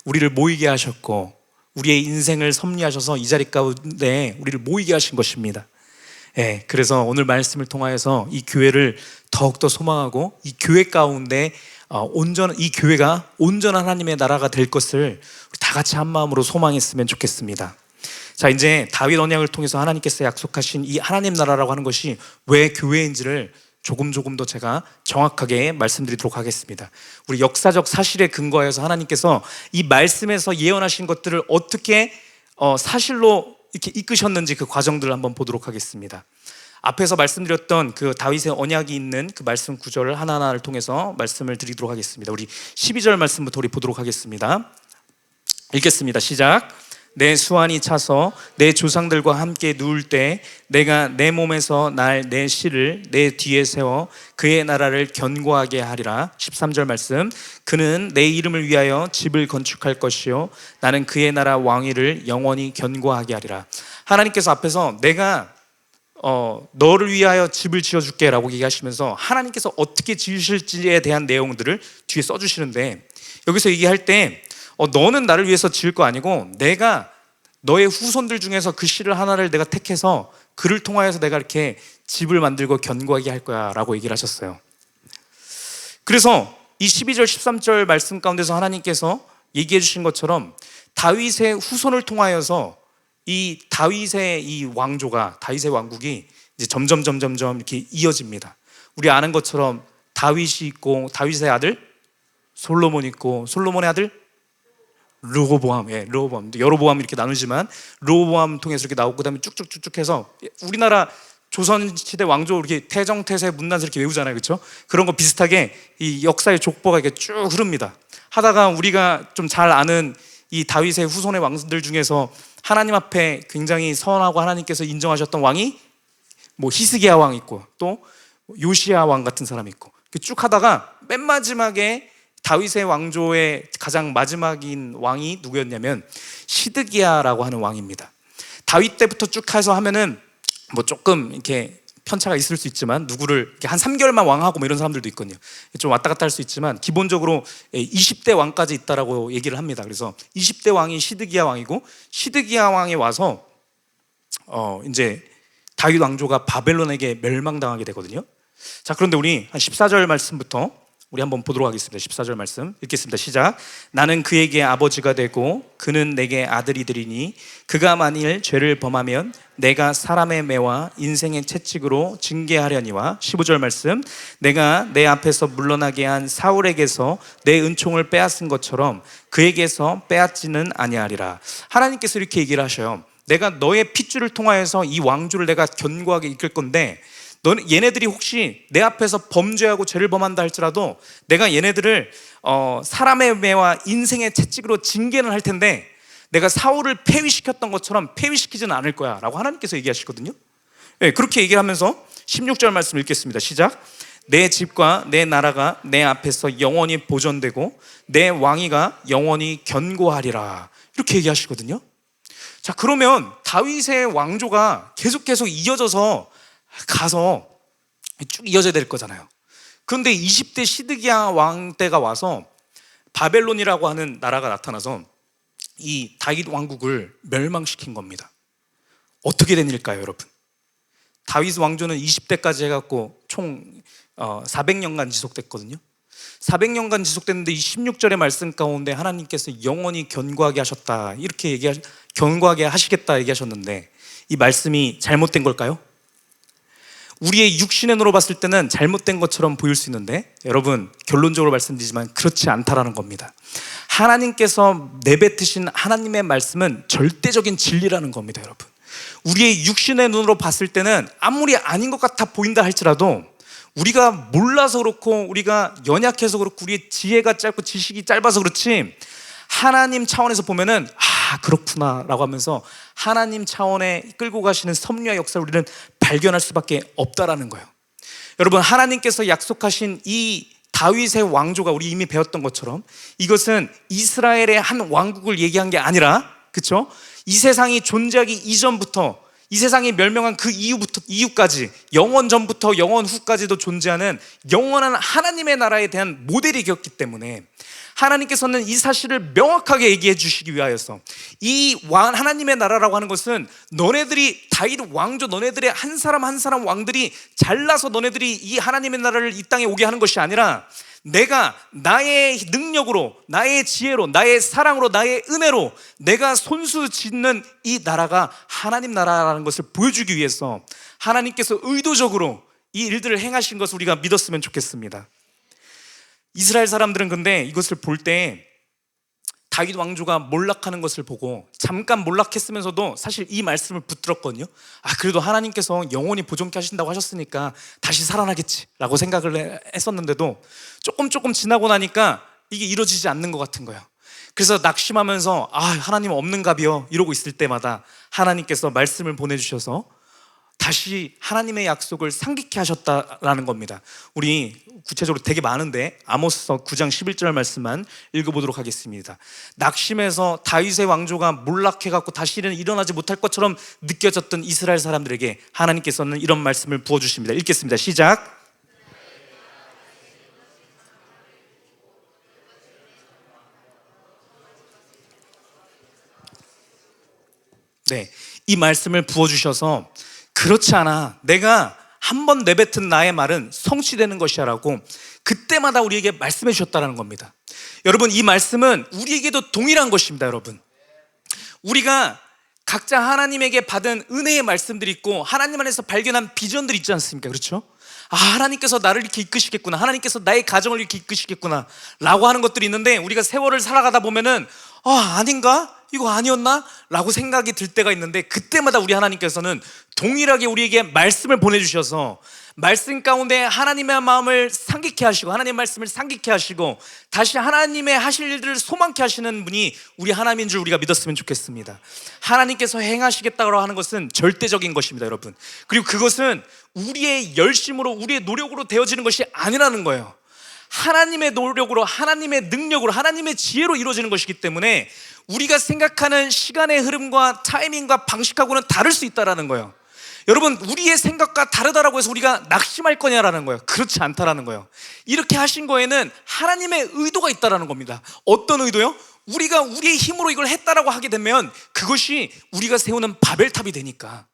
우리를 모이게 하셨고 우리의 인생을 섭리하셔서 이 자리 가운데 우리를 모이게 하신 것입니다. 그래서 오늘 말씀을 통하여서 이 교회를 더욱더 소망하고 이 교회 가운데 이 교회가 온전한 하나님의 나라가 될 것을 다 같이 한 마음으로 소망했으면 좋겠습니다. 자, 이제 다윗 언약을 통해서 하나님께서 약속하신 이 하나님 나라라고 하는 것이 왜 교회인지를 조금 더 제가 정확하게 말씀드리도록 하겠습니다. 우리 역사적 사실에 근거해서 하나님께서 이 말씀에서 예언하신 것들을 어떻게 사실로 이렇게 이끄셨는지 그 과정들을 한번 보도록 하겠습니다. 앞에서 말씀드렸던 그 다윗의 언약이 있는 그 말씀 구절을 하나하나를 통해서 말씀을 드리도록 하겠습니다. 우리 12절 말씀부터 우리 보도록 하겠습니다. 읽겠습니다. 시작. 내 수완이 차서 내 조상들과 함께 누울 때 내가 내 몸에서 날 내 씨를 내 뒤에 세워 그의 나라를 견고하게 하리라. 13절 말씀. 그는 내 이름을 위하여 집을 건축할 것이요 나는 그의 나라 왕위를 영원히 견고하게 하리라. 하나님께서 앞에서 내가 너를 위하여 집을 지어줄게 라고 얘기하시면서 하나님께서 어떻게 지으실지에 대한 내용들을 뒤에 써주시는데, 여기서 얘기할 때 너는 나를 위해서 지을 거 아니고 내가 너의 후손들 중에서 그 씨를 하나를 내가 택해서 그를 통하여서 내가 이렇게 집을 만들고 견고하게 할 거야 라고 얘기를 하셨어요. 그래서 이 12절 13절 말씀 가운데서 하나님께서 얘기해 주신 것처럼 다윗의 후손을 통하여서 이 다윗의 이 왕조가, 다윗의 왕국이 이제 점점 이렇게 이어집니다. 우리 아는 것처럼 다윗이 있고 다윗의 아들 솔로몬 있고 솔로몬의 아들 르호보암, 르호보암, 여로보암 이렇게 나누지만 르호보암 통해서 이렇게 나오고 그다음에 쭉쭉쭉쭉 해서 우리나라 조선시대 왕조 이렇게 태정태세 문단세 이렇게 외우잖아요, 그렇죠? 그런 거 비슷하게 이 역사의 족보가 이렇게 쭉 흐릅니다. 하다가 우리가 좀 잘 아는 이 다윗의 후손의 왕들 중에서 하나님 앞에 굉장히 선하고 하나님께서 인정하셨던 왕이 뭐 히스기야 왕 있고 또 요시야 왕 같은 사람 있고 쭉 하다가 맨 마지막에 다윗의 왕조의 가장 마지막인 왕이 누구였냐면 시드기야라고 하는 왕입니다. 다윗 때부터 쭉 해서 하면은 뭐 조금 이렇게 편차가 있을 수 있지만 누구를 이렇게 한 3개월만 왕하고 뭐 이런 사람들도 있거든요. 좀 왔다 갔다 할 수 있지만 기본적으로 20대 왕까지 있다라고 얘기를 합니다. 그래서 20대 왕이 시드기야 왕이고 시드기야 왕이 와서 이제 다윗 왕조가 바벨론에게 멸망당하게 되거든요. 자, 그런데 우리 한 14절 말씀부터 우리 한번 보도록 하겠습니다. 14절 말씀 읽겠습니다. 시작. 나는 그에게 아버지가 되고 그는 내게 아들이 되리니 그가 만일 죄를 범하면 내가 사람의 매와 인생의 채찍으로 징계하려니와. 15절 말씀. 내가 내 앞에서 물러나게 한 사울에게서 내 은총을 빼앗은 것처럼 그에게서 빼앗지는 아니하리라. 하나님께서 이렇게 얘기를 하셔요. 내가 너의 핏줄을 통하여서 이 왕조를 내가 견고하게 이끌 건데 얘네들이 혹시 내 앞에서 범죄하고 죄를 범한다 할지라도 내가 얘네들을 사람의 매와 인생의 채찍으로 징계는 할 텐데 내가 사울을 폐위시켰던 것처럼 폐위시키지는 않을 거야 라고 하나님께서 얘기하시거든요. 네, 그렇게 얘기를 하면서 16절 말씀 읽겠습니다. 시작. 내 집과 내 나라가 내 앞에서 영원히 보존되고 내 왕위가 영원히 견고하리라. 이렇게 얘기하시거든요. 자, 그러면 다윗의 왕조가 계속 이어져서 가서 쭉 이어져야 될 거잖아요. 그런데 20대 시드기야 왕 때가 와서 바벨론이라고 하는 나라가 나타나서 이 다윗 왕국을 멸망시킨 겁니다. 어떻게 된 일일까요, 여러분? 다윗 왕조는 20대까지 해갖고 총 400년간 지속됐거든요. 400년간 지속됐는데 이 16절의 말씀 가운데 하나님께서 영원히 견고하게 하셨다, 이렇게 견고하게 하시겠다 얘기하셨는데 이 말씀이 잘못된 걸까요? 우리의 육신의 눈으로 봤을 때는 잘못된 것처럼 보일 수 있는데 여러분, 결론적으로 말씀드리지만 그렇지 않다라는 겁니다. 하나님께서 내뱉으신 하나님의 말씀은 절대적인 진리라는 겁니다. 여러분, 우리의 육신의 눈으로 봤을 때는 아무리 아닌 것 같아 보인다 할지라도 우리가 몰라서 그렇고 우리가 연약해서 그렇고 우리의 지혜가 짧고 지식이 짧아서 그렇지 하나님 차원에서 보면은 그렇구나 라고 하면서 하나님 차원에 끌고 가시는 섭리와 역사를 우리는 발견할 수밖에 없다라는 거예요. 여러분, 하나님께서 약속하신 이 다윗의 왕조가 우리 이미 배웠던 것처럼 이것은 이스라엘의 한 왕국을 얘기한 게 아니라, 그렇죠? 이 세상이 존재하기 이전부터, 이 세상이 멸명한 그 이후까지, 영원 전부터 영원 후까지도 존재하는 영원한 하나님의 나라에 대한 모델이었기 때문에 하나님께서는 이 사실을 명확하게 얘기해 주시기 위하여서 이 하나님의 나라라고 하는 것은 너네들이 다윗 왕조, 너네들의 한 사람 한 사람 왕들이 잘나서 너네들이 이 하나님의 나라를 이 땅에 오게 하는 것이 아니라 내가 나의 능력으로, 나의 지혜로, 나의 사랑으로, 나의 은혜로 내가 손수 짓는 이 나라가 하나님 나라라는 것을 보여주기 위해서 하나님께서 의도적으로 이 일들을 행하신 것을 우리가 믿었으면 좋겠습니다. 이스라엘 사람들은 근데 이것을 볼 때 다윗 왕조가 몰락하는 것을 보고 잠깐 몰락했으면서도 사실 이 말씀을 붙들었거든요. 그래도 하나님께서 영원히 보존케 하신다고 하셨으니까 다시 살아나겠지 라고 생각을 했었는데도 조금 지나고 나니까 이게 이루어지지 않는 것 같은 거예요. 그래서 낙심하면서 하나님 없는가비요 이러고 있을 때마다 하나님께서 말씀을 보내주셔서 다시 하나님의 약속을 상기케 하셨다라는 겁니다. 우리 구체적으로 되게 많은데 아모스서 9장 11절 말씀만 읽어보도록 하겠습니다. 낙심해서 다윗의 왕조가 몰락해갖고 다시는 일어나지 못할 것처럼 느껴졌던 이스라엘 사람들에게 하나님께서는 이런 말씀을 부어주십니다. 읽겠습니다. 시작. 네, 이 말씀을 부어주셔서 그렇지 않아, 내가 한 번 내뱉은 나의 말은 성취되는 것이야 라고 그때마다 우리에게 말씀해 주셨다는 겁니다. 여러분, 이 말씀은 우리에게도 동일한 것입니다. 여러분, 우리가 각자 하나님에게 받은 은혜의 말씀들이 있고 하나님 안에서 발견한 비전들이 있지 않습니까? 그렇죠? 하나님께서 나를 이렇게 이끄시겠구나, 하나님께서 나의 가정을 이렇게 이끄시겠구나 라고 하는 것들이 있는데, 우리가 세월을 살아가다 보면은 아닌가? 이거 아니었나? 라고 생각이 들 때가 있는데, 그때마다 우리 하나님께서는 동일하게 우리에게 말씀을 보내주셔서 말씀 가운데 하나님의 마음을 상기케 하시고 하나님의 말씀을 상기케 하시고 다시 하나님의 하실 일들을 소망케 하시는 분이 우리 하나님인 줄 우리가 믿었으면 좋겠습니다. 하나님께서 행하시겠다고 하는 것은 절대적인 것입니다, 여러분. 그리고 그것은 우리의 열심으로, 우리의 노력으로 되어지는 것이 아니라는 거예요. 하나님의 노력으로, 하나님의 능력으로, 하나님의 지혜로 이루어지는 것이기 때문에 우리가 생각하는 시간의 흐름과 타이밍과 방식하고는 다를 수 있다는 거예요. 여러분, 우리의 생각과 다르다라고 해서 우리가 낙심할 거냐라는 거예요. 그렇지 않다라는 거예요. 이렇게 하신 거에는 하나님의 의도가 있다라는 겁니다. 어떤 의도요? 우리가 우리의 힘으로 이걸 했다라고 하게 되면 그것이 우리가 세우는 바벨탑이 되니까.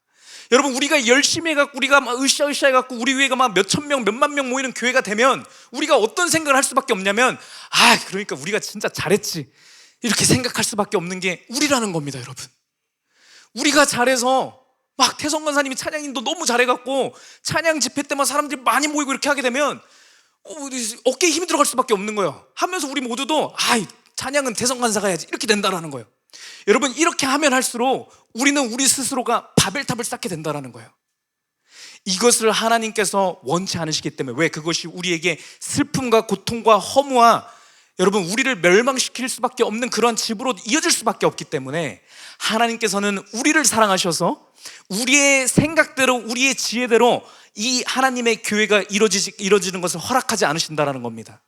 여러분, 우리가 열심히 해갖고 우리가 막 으쌰으쌰 해갖고 우리 위에가 막 몇천 명, 몇만 명 모이는 교회가 되면 우리가 어떤 생각을 할 수밖에 없냐면 그러니까 우리가 진짜 잘했지 이렇게 생각할 수밖에 없는 게 우리라는 겁니다. 여러분, 우리가 잘해서 막 태성 권사님이 찬양인도 너무 잘해갖고 찬양 집회 때만 사람들이 많이 모이고 이렇게 하게 되면 어깨에 힘이 들어갈 수밖에 없는 거예요. 하면서 우리 모두도 찬양은 태성 권사가 해야지 이렇게 된다는 거예요. 여러분, 이렇게 하면 할수록 우리는 우리 스스로가 바벨탑을 쌓게 된다는 거예요. 이것을 하나님께서 원치 않으시기 때문에, 왜? 그것이 우리에게 슬픔과 고통과 허무와 여러분 우리를 멸망시킬 수밖에 없는 그런 집으로 이어질 수밖에 없기 때문에 하나님께서는 우리를 사랑하셔서 우리의 생각대로, 우리의 지혜대로 이 하나님의 교회가 이루어지는 것을 허락하지 않으신다는 겁니다.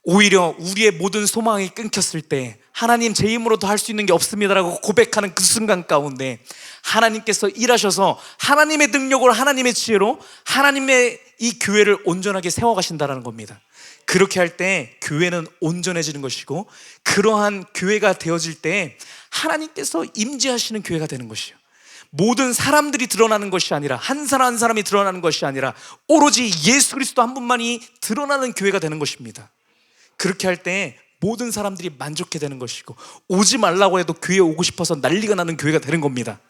오히려 우리의 모든 소망이 끊겼을 때 하나님, 제 힘으로도 할 수 있는 게 없습니다라고 고백하는 그 순간 가운데 하나님께서 일하셔서 하나님의 능력으로, 하나님의 지혜로 하나님의 이 교회를 온전하게 세워가신다는 겁니다. 그렇게 할 때 교회는 온전해지는 것이고, 그러한 교회가 되어질 때 하나님께서 임재하시는 교회가 되는 것이요, 모든 사람들이 드러나는 것이 아니라, 한 사람 한 사람이 드러나는 것이 아니라 오로지 예수 그리스도 한 분만이 드러나는 교회가 되는 것입니다. 그렇게 할 때 모든 사람들이 만족해 되는 것이고, 오지 말라고 해도 교회에 오고 싶어서 난리가 나는 교회가 되는 겁니다.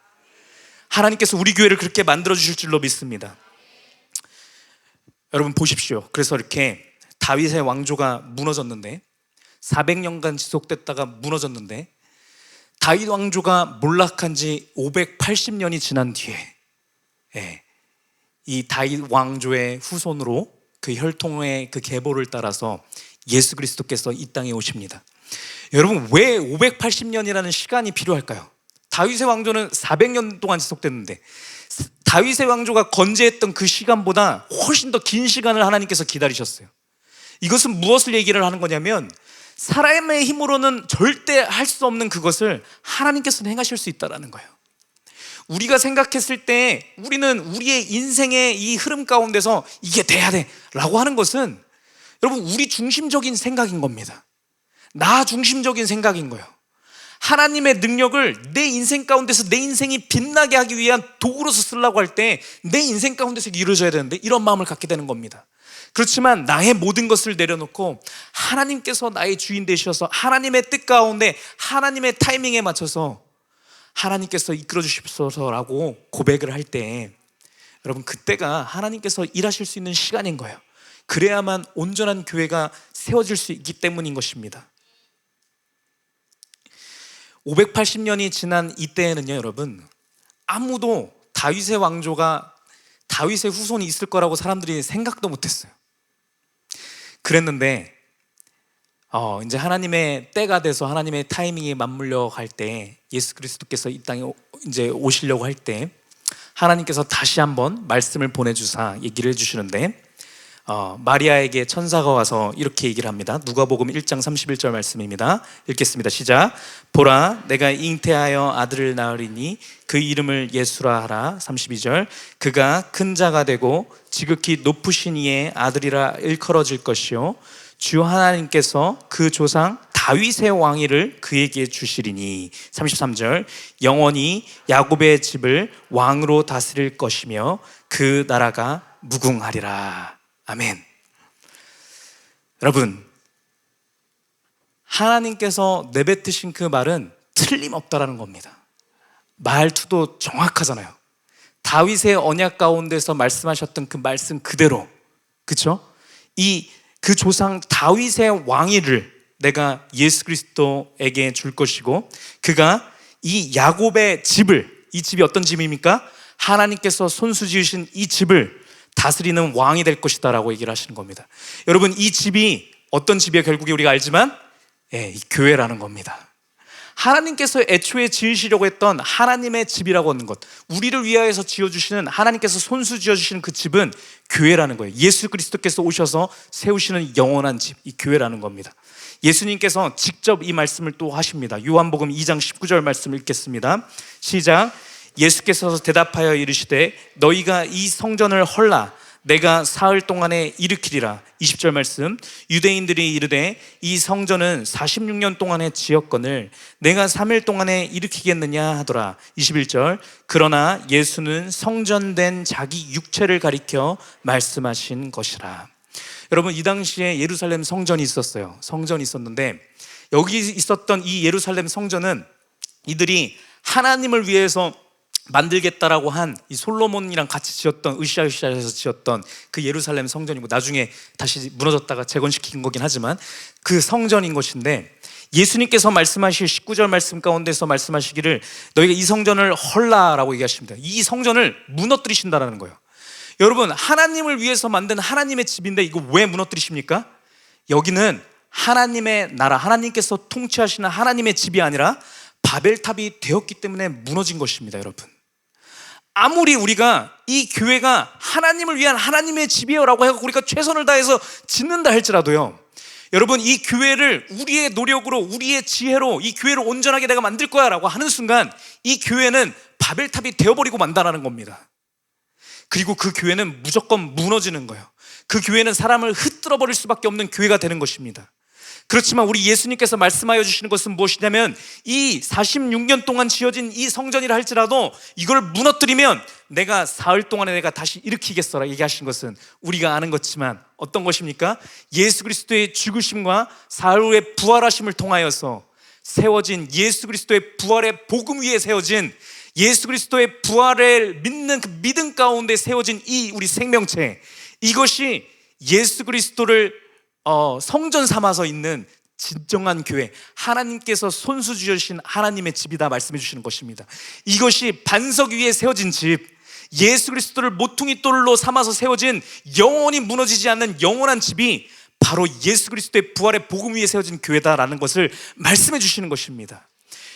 하나님께서 우리 교회를 그렇게 만들어 주실 줄로 믿습니다. 여러분 보십시오. 그래서 이렇게 다윗의 왕조가 무너졌는데, 400년간 지속됐다가 무너졌는데, 다윗 왕조가 몰락한 지 580년이 지난 뒤에 이 다윗 왕조의 후손으로 그 혈통의 그 계보를 따라서 예수 그리스도께서 이 땅에 오십니다. 여러분, 왜 580년이라는 시간이 필요할까요? 다윗의 왕조는 400년 동안 지속됐는데 다윗의 왕조가 건재했던 그 시간보다 훨씬 더 긴 시간을 하나님께서 기다리셨어요. 이것은 무엇을 얘기를 하는 거냐면, 사람의 힘으로는 절대 할 수 없는 그것을 하나님께서는 행하실 수 있다는 거예요. 우리가 생각했을 때 우리는 우리의 인생의 이 흐름 가운데서 이게 돼야 돼 라고 하는 것은 여러분 우리 중심적인 생각인 겁니다. 나 중심적인 생각인 거예요. 하나님의 능력을 내 인생 가운데서 내 인생이 빛나게 하기 위한 도구로서 쓰려고 할 때 내 인생 가운데서 이루어져야 되는데, 이런 마음을 갖게 되는 겁니다. 그렇지만 나의 모든 것을 내려놓고 하나님께서 나의 주인 되셔서 하나님의 뜻 가운데 하나님의 타이밍에 맞춰서 하나님께서 이끌어 주십소서라고 고백을 할 때, 여러분, 그때가 하나님께서 일하실 수 있는 시간인 거예요. 그래야만 온전한 교회가 세워질 수 있기 때문인 것입니다. 580년이 지난 이때에는요, 여러분, 아무도 다윗의 왕조가 다윗의 후손이 있을 거라고 사람들이 생각도 못했어요. 그랬는데 이제 하나님의 때가 돼서 하나님의 타이밍에 맞물려 갈 때, 예수 그리스도께서 이 땅에 이제 오시려고 할 때 하나님께서 다시 한번 말씀을 보내주사 얘기를 해주시는데, 마리아에게 천사가 와서 이렇게 얘기를 합니다. 누가복음 1장 31절 말씀입니다. 읽겠습니다. 시작. 보라, 내가 잉태하여 아들을 낳으리니 그 이름을 예수라 하라. 32절. 그가 큰 자가 되고 지극히 높으신 이의 아들이라 일컬어질 것이요 주 하나님께서 그 조상 다윗의 왕위를 그에게 주시리니. 33절. 영원히 야곱의 집을 왕으로 다스릴 것이며 그 나라가 무궁하리라. 아멘. 여러분, 하나님께서 내뱉으신 그 말은 틀림없다라는 겁니다. 말투도 정확하잖아요. 다윗의 언약 가운데서 말씀하셨던 그 말씀 그대로, 그렇죠? 그 조상 다윗의 왕위를 내가 예수 그리스도에게 줄 것이고, 그가 이 야곱의 집을, 이 집이 어떤 집입니까? 하나님께서 손수 지으신 이 집을 다스리는 왕이 될 것이다 라고 얘기를 하시는 겁니다. 여러분, 이 집이 어떤 집이에요? 결국에 우리가 알지만 이 교회라는 겁니다. 하나님께서 애초에 지으시려고 했던 하나님의 집이라고 하는 것, 우리를 위하여서 지어주시는, 하나님께서 손수 지어주시는 그 집은 교회라는 거예요. 예수 그리스도께서 오셔서 세우시는 영원한 집, 이 교회라는 겁니다. 예수님께서 직접 이 말씀을 또 하십니다. 요한복음 2장 19절 말씀 읽겠습니다. 시작. 예수께서 대답하여 이르시되 너희가 이 성전을 헐라 내가 사흘 동안에 일으키리라. 20절 말씀. 유대인들이 이르되 이 성전은 46년 동안에 지었거늘 내가 3일 동안에 일으키겠느냐 하더라. 21절. 그러나 예수는 성전된 자기 육체를 가리켜 말씀하신 것이라. 여러분, 이 당시에 예루살렘 성전이 있었어요. 성전이 있었는데, 여기 있었던 이 예루살렘 성전은 이들이 하나님을 위해서 만들겠다라고 한 이 솔로몬이랑 같이 지었던, 으쌰으쌰해서 지었던 그 예루살렘 성전이고, 나중에 다시 무너졌다가 재건시킨 거긴 하지만 그 성전인 것인데, 예수님께서 말씀하실 19절 말씀 가운데서 말씀하시기를 너희가 이 성전을 헐라라고 얘기하십니다. 이 성전을 무너뜨리신다라는 거예요. 여러분, 하나님을 위해서 만든 하나님의 집인데 이거 왜 무너뜨리십니까? 여기는 하나님의 나라, 하나님께서 통치하시는 하나님의 집이 아니라 바벨탑이 되었기 때문에 무너진 것입니다. 여러분, 아무리 우리가 이 교회가 하나님을 위한 하나님의 집이에요 라고 해서 우리가 최선을 다해서 짓는다 할지라도요, 여러분, 이 교회를 우리의 노력으로, 우리의 지혜로 이 교회를 온전하게 내가 만들 거야 라고 하는 순간 이 교회는 바벨탑이 되어버리고 만다라는 겁니다. 그리고 그 교회는 무조건 무너지는 거예요. 그 교회는 사람을 흩뜨러 버릴 수밖에 없는 교회가 되는 것입니다. 그렇지만 우리 예수님께서 말씀하여 주시는 것은 무엇이냐면, 이 46년 동안 지어진 이 성전이라 할지라도 이걸 무너뜨리면 내가 사흘 동안에 내가 다시 일으키겠어라 얘기하신 것은 우리가 아는 것지만 어떤 것입니까? 예수 그리스도의 죽으심과 사흘 후에 부활하심을 통하여서 세워진, 예수 그리스도의 부활의 복음 위에 세워진, 예수 그리스도의 부활을 믿는 그 믿음 가운데 세워진 이 우리 생명체, 이것이 예수 그리스도를 성전 삼아서 있는 진정한 교회, 하나님께서 손수 주신 하나님의 집이다 말씀해 주시는 것입니다. 이것이 반석 위에 세워진 집, 예수 그리스도를 모퉁이 돌로 삼아서 세워진 영원히 무너지지 않는 영원한 집이 바로 예수 그리스도의 부활의 복음 위에 세워진 교회다라는 것을 말씀해 주시는 것입니다.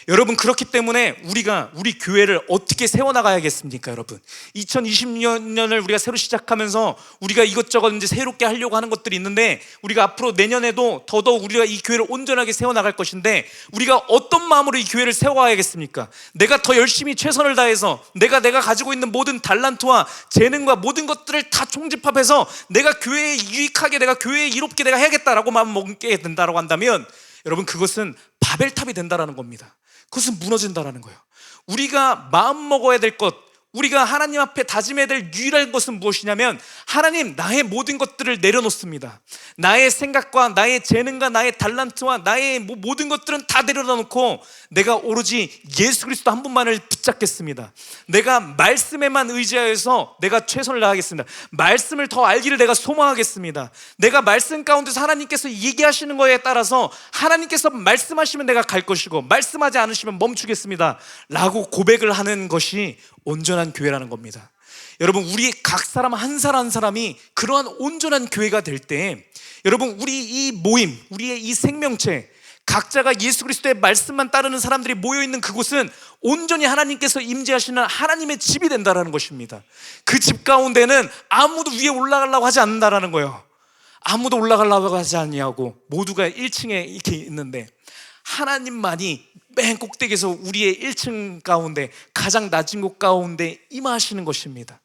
여러분, 그렇기 때문에 우리가 우리 교회를 어떻게 세워나가야겠습니까? 여러분, 2020년을 우리가 새로 시작하면서 우리가 이것저것 이제 새롭게 하려고 하는 것들이 있는데, 우리가 앞으로 내년에도 더더욱 우리가 이 교회를 온전하게 세워나갈 것인데, 우리가 어떤 마음으로 이 교회를 세워가야겠습니까? 내가 더 열심히 최선을 다해서 내가 가지고 있는 모든 달란트와 재능과 모든 것들을 다 총집합해서 내가 교회에 유익하게, 내가 교회에 이롭게 내가 해야겠다라고 마음 먹게 된다라고 한다면, 여러분, 그것은 바벨탑이 된다라는 겁니다. 그것은 무너진다라는 거예요. 우리가 마음 먹어야 될 것, 우리가 하나님 앞에 다짐해야 될 유일한 것은 무엇이냐면, 하나님, 나의 모든 것들을 내려놓습니다. 나의 생각과 나의 재능과 나의 달란트와 나의 모든 것들은 다 내려놓고 내가 오로지 예수 그리스도 한 분만을 붙잡겠습니다. 내가 말씀에만 의지하여서 내가 최선을 다하겠습니다. 말씀을 더 알기를 내가 소망하겠습니다. 내가 말씀 가운데서 하나님께서 얘기하시는 거에 따라서 하나님께서 말씀하시면 내가 갈 것이고 말씀하지 않으시면 멈추겠습니다 라고 고백을 하는 것이 온전한 교회라는 겁니다. 여러분, 우리 각 사람 한 사람 한 사람이 그러한 온전한 교회가 될 때, 여러분, 우리 이 모임, 우리의 이 생명체, 각자가 예수 그리스도의 말씀만 따르는 사람들이 모여있는 그곳은 온전히 하나님께서 임재하시는 하나님의 집이 된다는 것입니다. 그 집 가운데는 아무도 위에 올라가려고 하지 않는다는 거예요. 아무도 올라가려고 하지 않냐고, 모두가 1층에 이렇게 있는데 하나님만이 맨 꼭대기에서 우리의 1층 가운데, 가장 낮은 곳 가운데 임하시는 것입니다.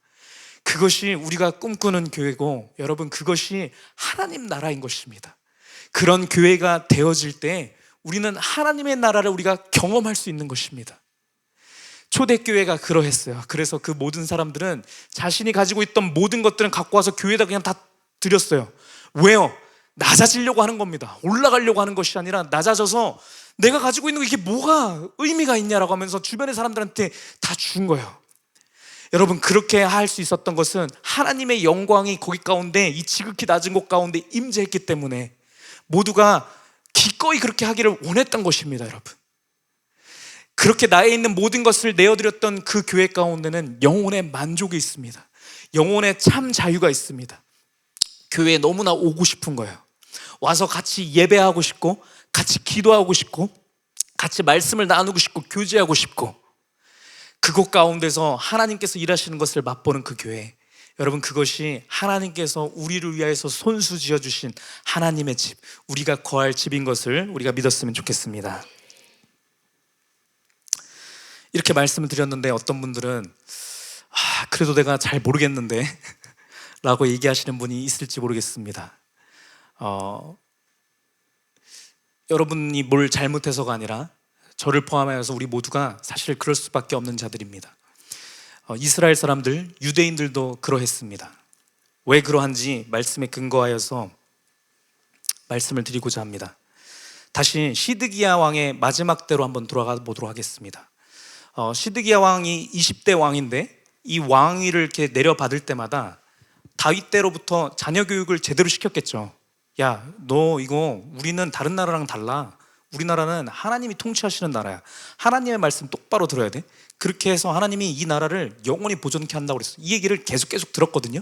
그것이 우리가 꿈꾸는 교회고, 여러분, 그것이 하나님 나라인 것입니다. 그런 교회가 되어질 때 우리는 하나님의 나라를 우리가 경험할 수 있는 것입니다. 초대교회가 그러했어요. 그래서 그 모든 사람들은 자신이 가지고 있던 모든 것들은 갖고 와서 교회에다 그냥 다 드렸어요. 왜요? 낮아지려고 하는 겁니다. 올라가려고 하는 것이 아니라 낮아져서 내가 가지고 있는 게 이게 뭐가 의미가 있냐라고 하면서 주변의 사람들한테 다 준 거예요. 여러분, 그렇게 할 수 있었던 것은 하나님의 영광이 거기 가운데, 이 지극히 낮은 곳 가운데 임재했기 때문에 모두가 기꺼이 그렇게 하기를 원했던 것입니다. 여러분, 그렇게 나에 있는 모든 것을 내어드렸던 그 교회 가운데는 영혼의 만족이 있습니다. 영혼의 참 자유가 있습니다. 교회에 너무나 오고 싶은 거예요. 와서 같이 예배하고 싶고, 같이 기도하고 싶고, 같이 말씀을 나누고 싶고, 교제하고 싶고, 그곳 가운데서 하나님께서 일하시는 것을 맛보는 그 교회, 여러분, 그것이 하나님께서 우리를 위하여서 손수 지어주신 하나님의 집, 우리가 거할 집인 것을 우리가 믿었으면 좋겠습니다. 이렇게 말씀을 드렸는데 어떤 분들은 그래도 내가 잘 모르겠는데 라고 얘기하시는 분이 있을지 모르겠습니다. 여러분이 뭘 잘못해서가 아니라 저를 포함하여서 우리 모두가 사실 그럴 수밖에 없는 자들입니다. 이스라엘 사람들, 유대인들도 그러했습니다. 왜 그러한지 말씀에 근거하여서 말씀을 드리고자 합니다. 다시 시드기야 왕의 마지막 때로 한번 돌아가 보도록 하겠습니다. 시드기야 왕이 20대 왕인데, 이 왕위를 이렇게 내려받을 때마다 다윗 때로부터 자녀 교육을 제대로 시켰겠죠. 야, 너 이거 우리는 다른 나라랑 달라. 우리나라는 하나님이 통치하시는 나라야. 하나님의 말씀 똑바로 들어야 돼. 그렇게 해서 하나님이 이 나라를 영원히 보존케 한다고 그랬어요. 이 얘기를 계속 들었거든요.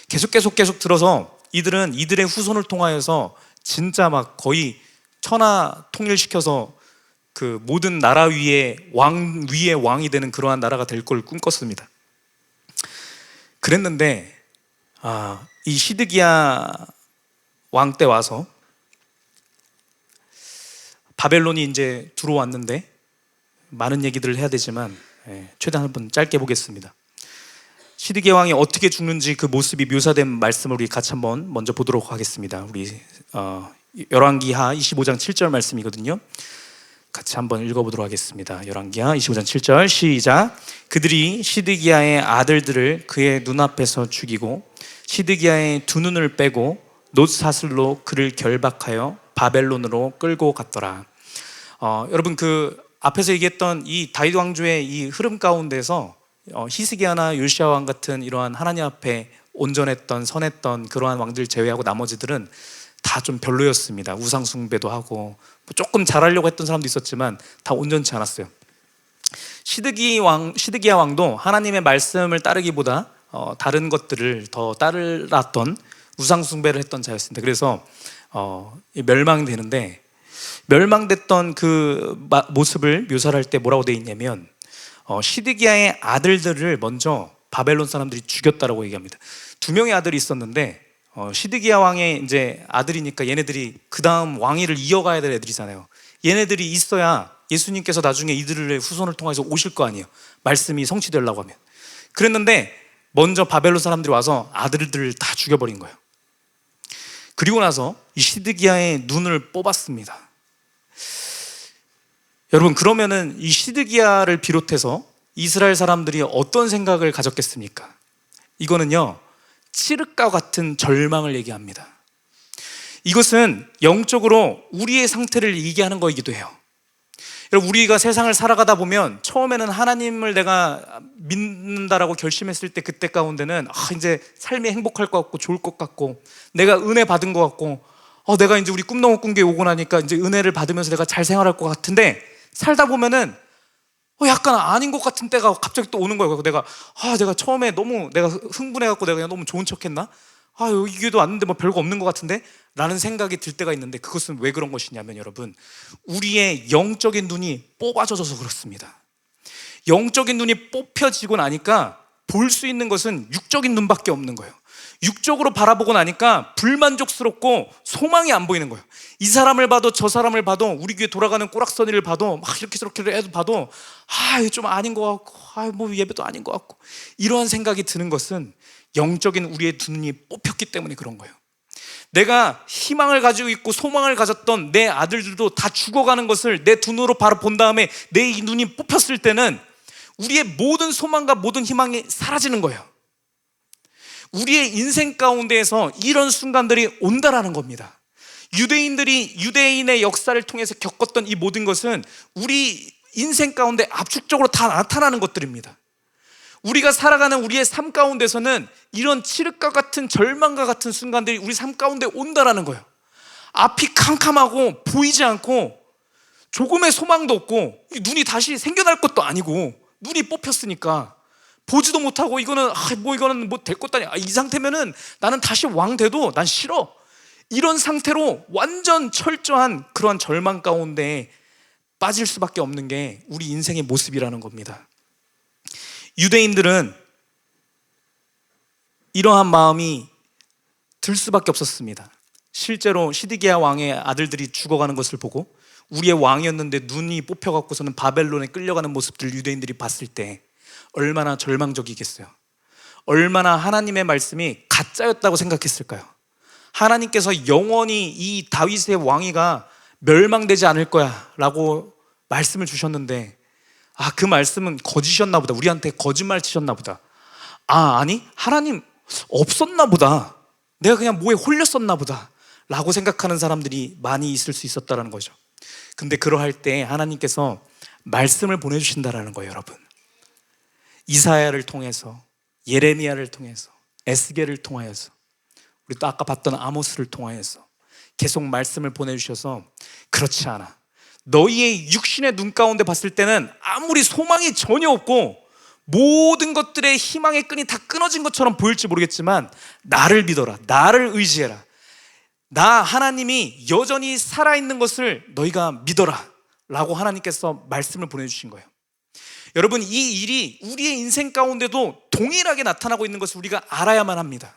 계속 들어서 이들은 이들의 후손을 통하여서 진짜 막 거의 천하 통일시켜서 그 모든 나라 위에 위의 왕이 되는 그러한 나라가 될 걸 꿈꿨습니다. 그랬는데 이 시드기야 왕 때 와서 바벨론이 이제 들어왔는데, 많은 얘기들을 해야 되지만 최대한 한번 짧게 보겠습니다. 시드기야 왕이 어떻게 죽는지 그 모습이 묘사된 말씀을 우리 같이 한번 먼저 보도록 하겠습니다. 우리 열왕기하 25장 7절 말씀이거든요. 같이 한번 읽어보도록 하겠습니다. 열왕기하 25장 7절 시작. 그들이 시드기야의 아들들을 그의 눈앞에서 죽이고 시드기야의 두 눈을 빼고 놋사슬로 그를 결박하여 바벨론으로 끌고 갔더라. 여러분, 그 앞에서 얘기했던 이 다윗 왕조의 이 흐름 가운데서 히스기야나 요시야 왕 같은 이러한 하나님 앞에 온전했던 선했던 그러한 왕들 제외하고 나머지들은 다 좀 별로였습니다. 우상 숭배도 하고 조금 잘하려고 했던 사람도 있었지만 다 온전치 않았어요. 시드기야 왕도 하나님의 말씀을 따르기보다 다른 것들을 더 따랐던 우상 숭배를 했던 자였습니다. 그래서 멸망되는데, 멸망됐던 그 모습을 묘사를 할 때 뭐라고 되어 있냐면 시드기야의 아들들을 먼저 바벨론 사람들이 죽였다라고 얘기합니다. 두 명의 아들이 있었는데 시드기야 왕의 이제 아들이니까 얘네들이 그 다음 왕위를 이어가야 될 애들이잖아요. 얘네들이 있어야 예수님께서 나중에 이들의 후손을 통해서 오실 거 아니에요. 말씀이 성취되려고 하면. 그랬는데 먼저 바벨론 사람들이 와서 아들들을 다 죽여버린 거예요. 그리고 나서 이 시드기야의 눈을 뽑았습니다. 여러분, 그러면은 이 시드기야를 비롯해서 이스라엘 사람들이 어떤 생각을 가졌겠습니까? 이거는요, 칠흑과 같은 절망을 얘기합니다. 이것은 영적으로 우리의 상태를 얘기하는 거이기도 해요. 여러분, 우리가 세상을 살아가다 보면 처음에는 하나님을 내가 믿는다라고 결심했을 때 그때 가운데는 이제 삶이 행복할 것 같고 좋을 것 같고 내가 은혜 받은 것 같고 내가 이제 우리 꿈나무 꿈교회 오고 나니까 이제 은혜를 받으면서 내가 잘 생활할 것 같은데 살다 보면은 약간 아닌 것 같은 때가 갑자기 또 오는 거예요. 내가 처음에 너무 내가 흥분해갖고 내가 그냥 너무 좋은 척했나? 여기 교회도 왔는데 뭐 별거 없는 것 같은데? 라는 생각이 들 때가 있는데 그것은 왜 그런 것이냐면 여러분, 우리의 영적인 눈이 뽑아져서 그렇습니다. 영적인 눈이 뽑혀지고 나니까 볼 수 있는 것은 육적인 눈밖에 없는 거예요. 육적으로 바라보고 나니까 불만족스럽고 소망이 안 보이는 거예요. 이 사람을 봐도 저 사람을 봐도 우리 교회 돌아가는 꼬락서니를 봐도 막 이렇게 저렇게 해도 봐도 이거 좀 아닌 것 같고 뭐 예배도 아닌 것 같고 이러한 생각이 드는 것은 영적인 우리의 눈이 뽑혔기 때문에 그런 거예요. 내가 희망을 가지고 있고 소망을 가졌던 내 아들들도 다 죽어가는 것을 내 눈으로 바로 본 다음에 내 이 눈이 뽑혔을 때는 우리의 모든 소망과 모든 희망이 사라지는 거예요. 우리의 인생 가운데에서 이런 순간들이 온다라는 겁니다. 유대인들이 유대인의 역사를 통해서 겪었던 이 모든 것은 우리 인생 가운데 압축적으로 다 나타나는 것들입니다. 우리가 살아가는 우리의 삶 가운데서는 이런 칠흑과 같은 절망과 같은 순간들이 우리 삶 가운데 온다라는 거예요. 앞이 캄캄하고 보이지 않고 조금의 소망도 없고 눈이 다시 생겨날 것도 아니고 눈이 뽑혔으니까 보지도 못하고 이거는 뭐 될 것도 아니야. 이 상태면은 나는 다시 왕 돼도 난 싫어. 이런 상태로 완전 철저한 그러한 절망 가운데 빠질 수밖에 없는 게 우리 인생의 모습이라는 겁니다. 유대인들은 이러한 마음이 들 수밖에 없었습니다. 실제로 시드기야 왕의 아들들이 죽어가는 것을 보고 우리의 왕이었는데 눈이 뽑혀갖고서는 바벨론에 끌려가는 모습들을 유대인들이 봤을 때 얼마나 절망적이겠어요. 얼마나 하나님의 말씀이 가짜였다고 생각했을까요? 하나님께서 영원히 이 다윗의 왕위가 멸망되지 않을 거야 라고 말씀을 주셨는데 그 말씀은 거짓이었나 보다. 우리한테 거짓말 치셨나 보다. 아니 하나님 없었나 보다. 내가 그냥 뭐에 홀렸었나 보다 라고 생각하는 사람들이 많이 있을 수 있었다는 거죠. 근데 그러할 때 하나님께서 말씀을 보내주신다는 거예요. 여러분, 이사야를 통해서, 예레미야를 통해서, 에스겔을 통하여서, 우리 또 아까 봤던 아모스를 통하여서 계속 말씀을 보내주셔서 그렇지 않아. 너희의 육신의 눈 가운데 봤을 때는 아무리 소망이 전혀 없고 모든 것들의 희망의 끈이 다 끊어진 것처럼 보일지 모르겠지만 나를 믿어라. 나를 의지해라. 나 하나님이 여전히 살아있는 것을 너희가 믿어라 라고 하나님께서 말씀을 보내주신 거예요. 여러분, 이 일이 우리의 인생 가운데도 동일하게 나타나고 있는 것을 우리가 알아야만 합니다.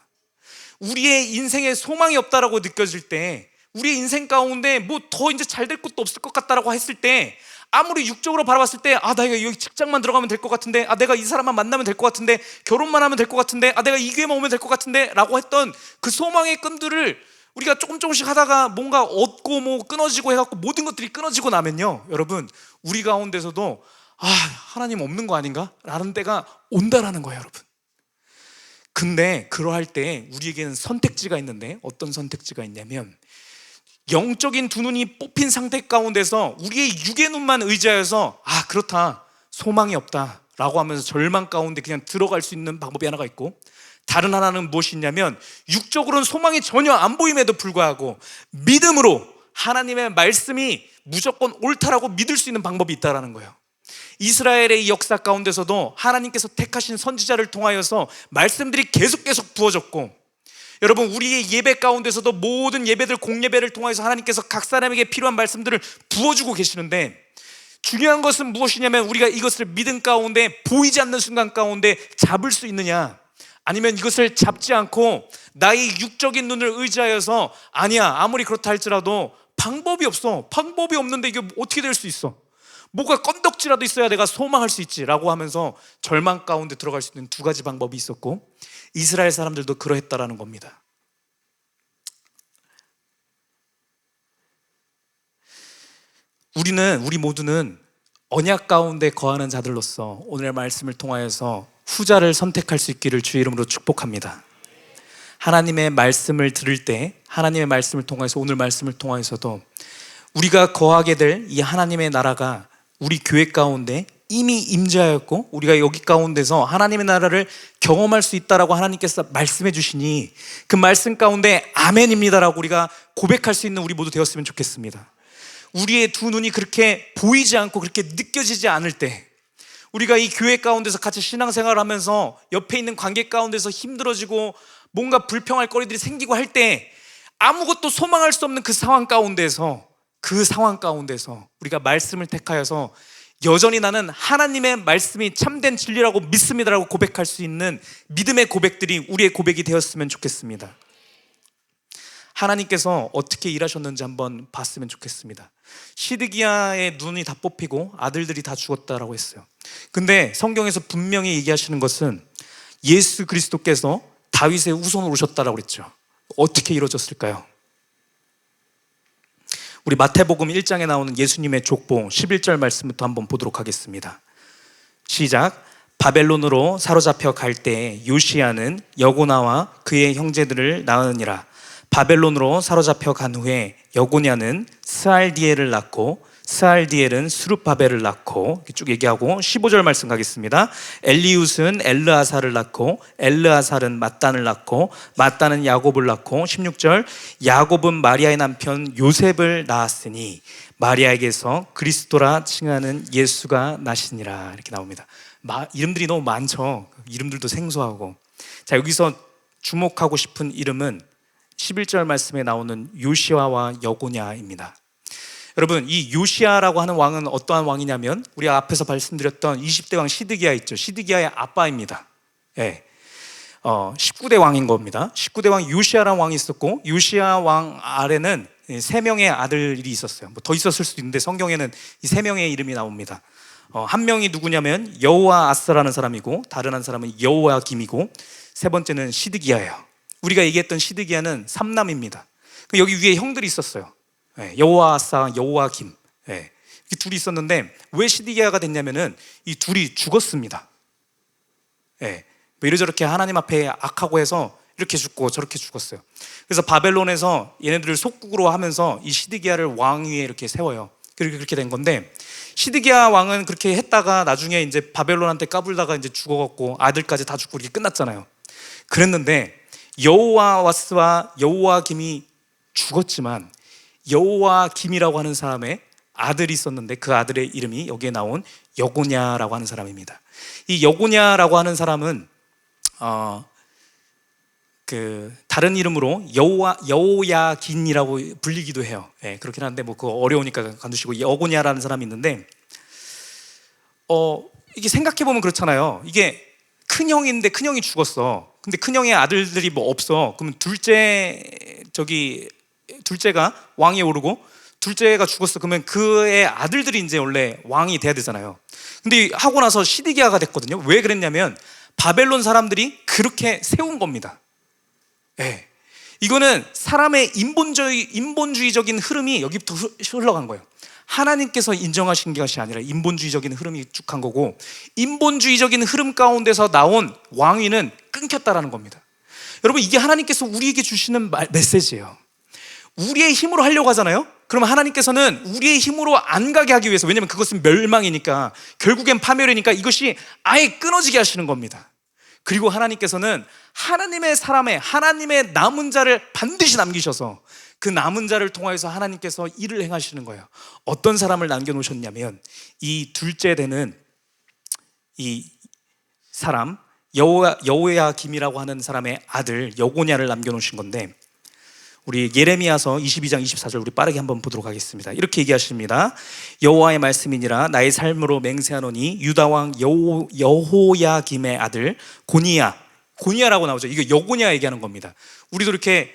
우리의 인생에 소망이 없다라고 느껴질 때, 우리의 인생 가운데 뭐 더 이제 잘 될 것도 없을 것 같다라고 했을 때, 아무리 육적으로 바라봤을 때 내가 여기 직장만 들어가면 될 것 같은데, 내가 이 사람만 만나면 될 것 같은데, 결혼만 하면 될 것 같은데, 내가 이 교회만 오면 될 것 같은데 라고 했던 그 소망의 끈들을 우리가 조금씩 하다가 뭔가 얻고 뭐 끊어지고 해갖고 모든 것들이 끊어지고 나면요, 여러분, 우리 가운데서도 하나님 없는 거 아닌가? 라는 때가 온다라는 거예요. 여러분, 근데 그러할 때 우리에게는 선택지가 있는데, 어떤 선택지가 있냐면 영적인 두 눈이 뽑힌 상태 가운데서 우리의 육의 눈만 의지하여서 그렇다, 소망이 없다 라고 하면서 절망 가운데 그냥 들어갈 수 있는 방법이 하나가 있고, 다른 하나는 무엇이 있냐면 육적으로는 소망이 전혀 안 보임에도 불구하고 믿음으로 하나님의 말씀이 무조건 옳다라고 믿을 수 있는 방법이 있다라는 거예요. 이스라엘의 이 역사 가운데서도 하나님께서 택하신 선지자를 통하여서 말씀들이 계속 부어졌고, 여러분, 우리의 예배 가운데서도 모든 예배들, 공예배를 통해서 하나님께서 각 사람에게 필요한 말씀들을 부어주고 계시는데, 중요한 것은 무엇이냐면 우리가 이것을 믿음 가운데 보이지 않는 순간 가운데 잡을 수 있느냐, 아니면 이것을 잡지 않고 나의 육적인 눈을 의지하여서 아무리 그렇다 할지라도 방법이 없어, 방법이 없는데 이게 어떻게 될 수 있어, 뭐가 건덕지라도 있어야 내가 소망할 수 있지 라고 하면서 절망 가운데 들어갈 수 있는 두 가지 방법이 있었고, 이스라엘 사람들도 그러했다라는 겁니다. 우리 모두는 언약 가운데 거하는 자들로서 오늘의 말씀을 통하여서 후자를 선택할 수 있기를 주의 이름으로 축복합니다. 하나님의 말씀을 들을 때, 하나님의 말씀을 통해서, 오늘 말씀을 통하여서도 우리가 거하게 될 이 하나님의 나라가 우리 교회 가운데 이미 임재하였고 우리가 여기 가운데서 하나님의 나라를 경험할 수 있다라고 하나님께서 말씀해 주시니 그 말씀 가운데 아멘입니다라고 우리가 고백할 수 있는 우리 모두 되었으면 좋겠습니다. 우리의 두 눈이 그렇게 보이지 않고 그렇게 느껴지지 않을 때, 우리가 이 교회 가운데서 같이 신앙생활을 하면서 옆에 있는 관계 가운데서 힘들어지고 뭔가 불평할 거리들이 생기고 할 때 아무것도 소망할 수 없는 그 상황 가운데서 우리가 말씀을 택하여서 여전히 나는 하나님의 말씀이 참된 진리라고 믿습니다라고 고백할 수 있는 믿음의 고백들이 우리의 고백이 되었으면 좋겠습니다. 하나님께서 어떻게 일하셨는지 한번 봤으면 좋겠습니다. 시드기야의 눈이 다 뽑히고 아들들이 다 죽었다라고 했어요. 근데 성경에서 분명히 얘기하시는 것은 예수 그리스도께서 다윗의 후손으로 오셨다라고 그랬죠. 어떻게 이루어졌을까요? 우리 마태복음 1장에 나오는 예수님의 족보 11절 말씀부터 한번 보도록 하겠습니다. 시작. 바벨론으로 사로잡혀 갈 때 요시야는 여고나와 그의 형제들을 낳으니라. 바벨론으로 사로잡혀 간 후에 여고냐는 스알디엘을 낳고 스알디엘은 스룹바벨을 낳고, 쭉 얘기하고 15절 말씀 가겠습니다. 엘리웃은 엘르아살을 낳고 엘르아살은 mat단을 낳고 mat단은 야곱을 낳고 16절 야곱은 마리아의 남편 요셉을 낳았으니 마리아에게서 그리스도라 칭하는 예수가 나시니라. 이렇게 나옵니다. 이름들이 너무 많죠. 이름들도 생소하고. 자, 여기서 주목하고 싶은 이름은 11절 말씀에 나오는 요시아와 여고냐입니다. 여러분, 이 요시아라고 하는 왕은 어떠한 왕이냐면 우리가 앞에서 말씀드렸던 20대 왕 시드기야 있죠. 시드기야의 아빠입니다. 예. 19대 왕인 겁니다. 19대 왕 요시아라는 왕이 있었고 요시아 왕 아래는 3명의 아들이 있었어요. 뭐 더 있었을 수도 있는데 성경에는 이 3명의 이름이 나옵니다. 한 명이 누구냐면 여호아하스라는 사람이고 다른 한 사람은 여호야김이고 세 번째는 시드기야예요. 우리가 얘기했던 시드기야는 3남입니다. 여기 위에 형들이 있었어요. 여호아하스, 여호야김, 이 둘이 있었는데 왜 시드기야가 됐냐면은 이 둘이 죽었습니다. 뭐 이러저렇게 하나님 앞에 악하고 해서 이렇게 죽고 저렇게 죽었어요. 그래서 바벨론에서 얘네들을 속국으로 하면서 이 시드기야를 왕 위에 이렇게 세워요. 그렇게 된 건데 시드기야 왕은 그렇게 했다가 나중에 이제 바벨론한테 까불다가 이제 죽어갖고 아들까지 다 죽고 이렇게 끝났잖아요. 그랬는데 여호아하스와 여호야김이 죽었지만 여호야김이라고 하는 사람의 아들이 있었는데 그 아들의 이름이 여기에 나온 여고냐라고 하는 사람입니다. 이 여고냐라고 하는 사람은 다른 이름으로 여호야긴이라고 불리기도 해요. 그렇긴 한데 뭐 그거 어려우니까 간두시고 여고냐라는 사람이 있는데 이게 생각해 보면 그렇잖아요. 이게 큰 형인데 큰 형이 죽었어. 근데 큰 형의 아들들이 뭐 없어. 그러면 둘째가 왕위에 오르고 둘째가 죽었어. 그러면 그의 아들들이 이제 원래 왕이 돼야 되잖아요. 근데 하고 나서 시드기야가 됐거든요. 왜 그랬냐면 바벨론 사람들이 그렇게 세운 겁니다. 이거는 사람의 인본주의적인 흐름이 여기부터 흘러간 거예요. 하나님께서 인정하신 것이 아니라 인본주의적인 흐름이 쭉 간 거고 인본주의적인 흐름 가운데서 나온 왕위는 끊겼다라는 겁니다. 여러분, 이게 하나님께서 우리에게 주시는 메시지예요. 우리의 힘으로 하려고 하잖아요. 그러면 하나님께서는 우리의 힘으로 안 가게 하기 위해서, 왜냐하면 그것은 멸망이니까 결국엔 파멸이니까 이것이 아예 끊어지게 하시는 겁니다. 그리고 하나님께서는 하나님의 남은 자를 반드시 남기셔서 그 남은 자를 통하여서 하나님께서 일을 행하시는 거예요. 어떤 사람을 남겨놓으셨냐면 이 둘째 되는 이 사람 여호야김이라고 하는 사람의 아들 여고냐를 남겨놓으신 건데, 우리 예레미야서 22장 24절 우리 빠르게 한번 보도록 하겠습니다. 이렇게 얘기하십니다. 여호와의 말씀이니라 나의 삶으로 맹세하노니 유다 왕 여호야김의 아들 고니야라고 나오죠. 이거 여고냐 얘기하는 겁니다. 우리도 이렇게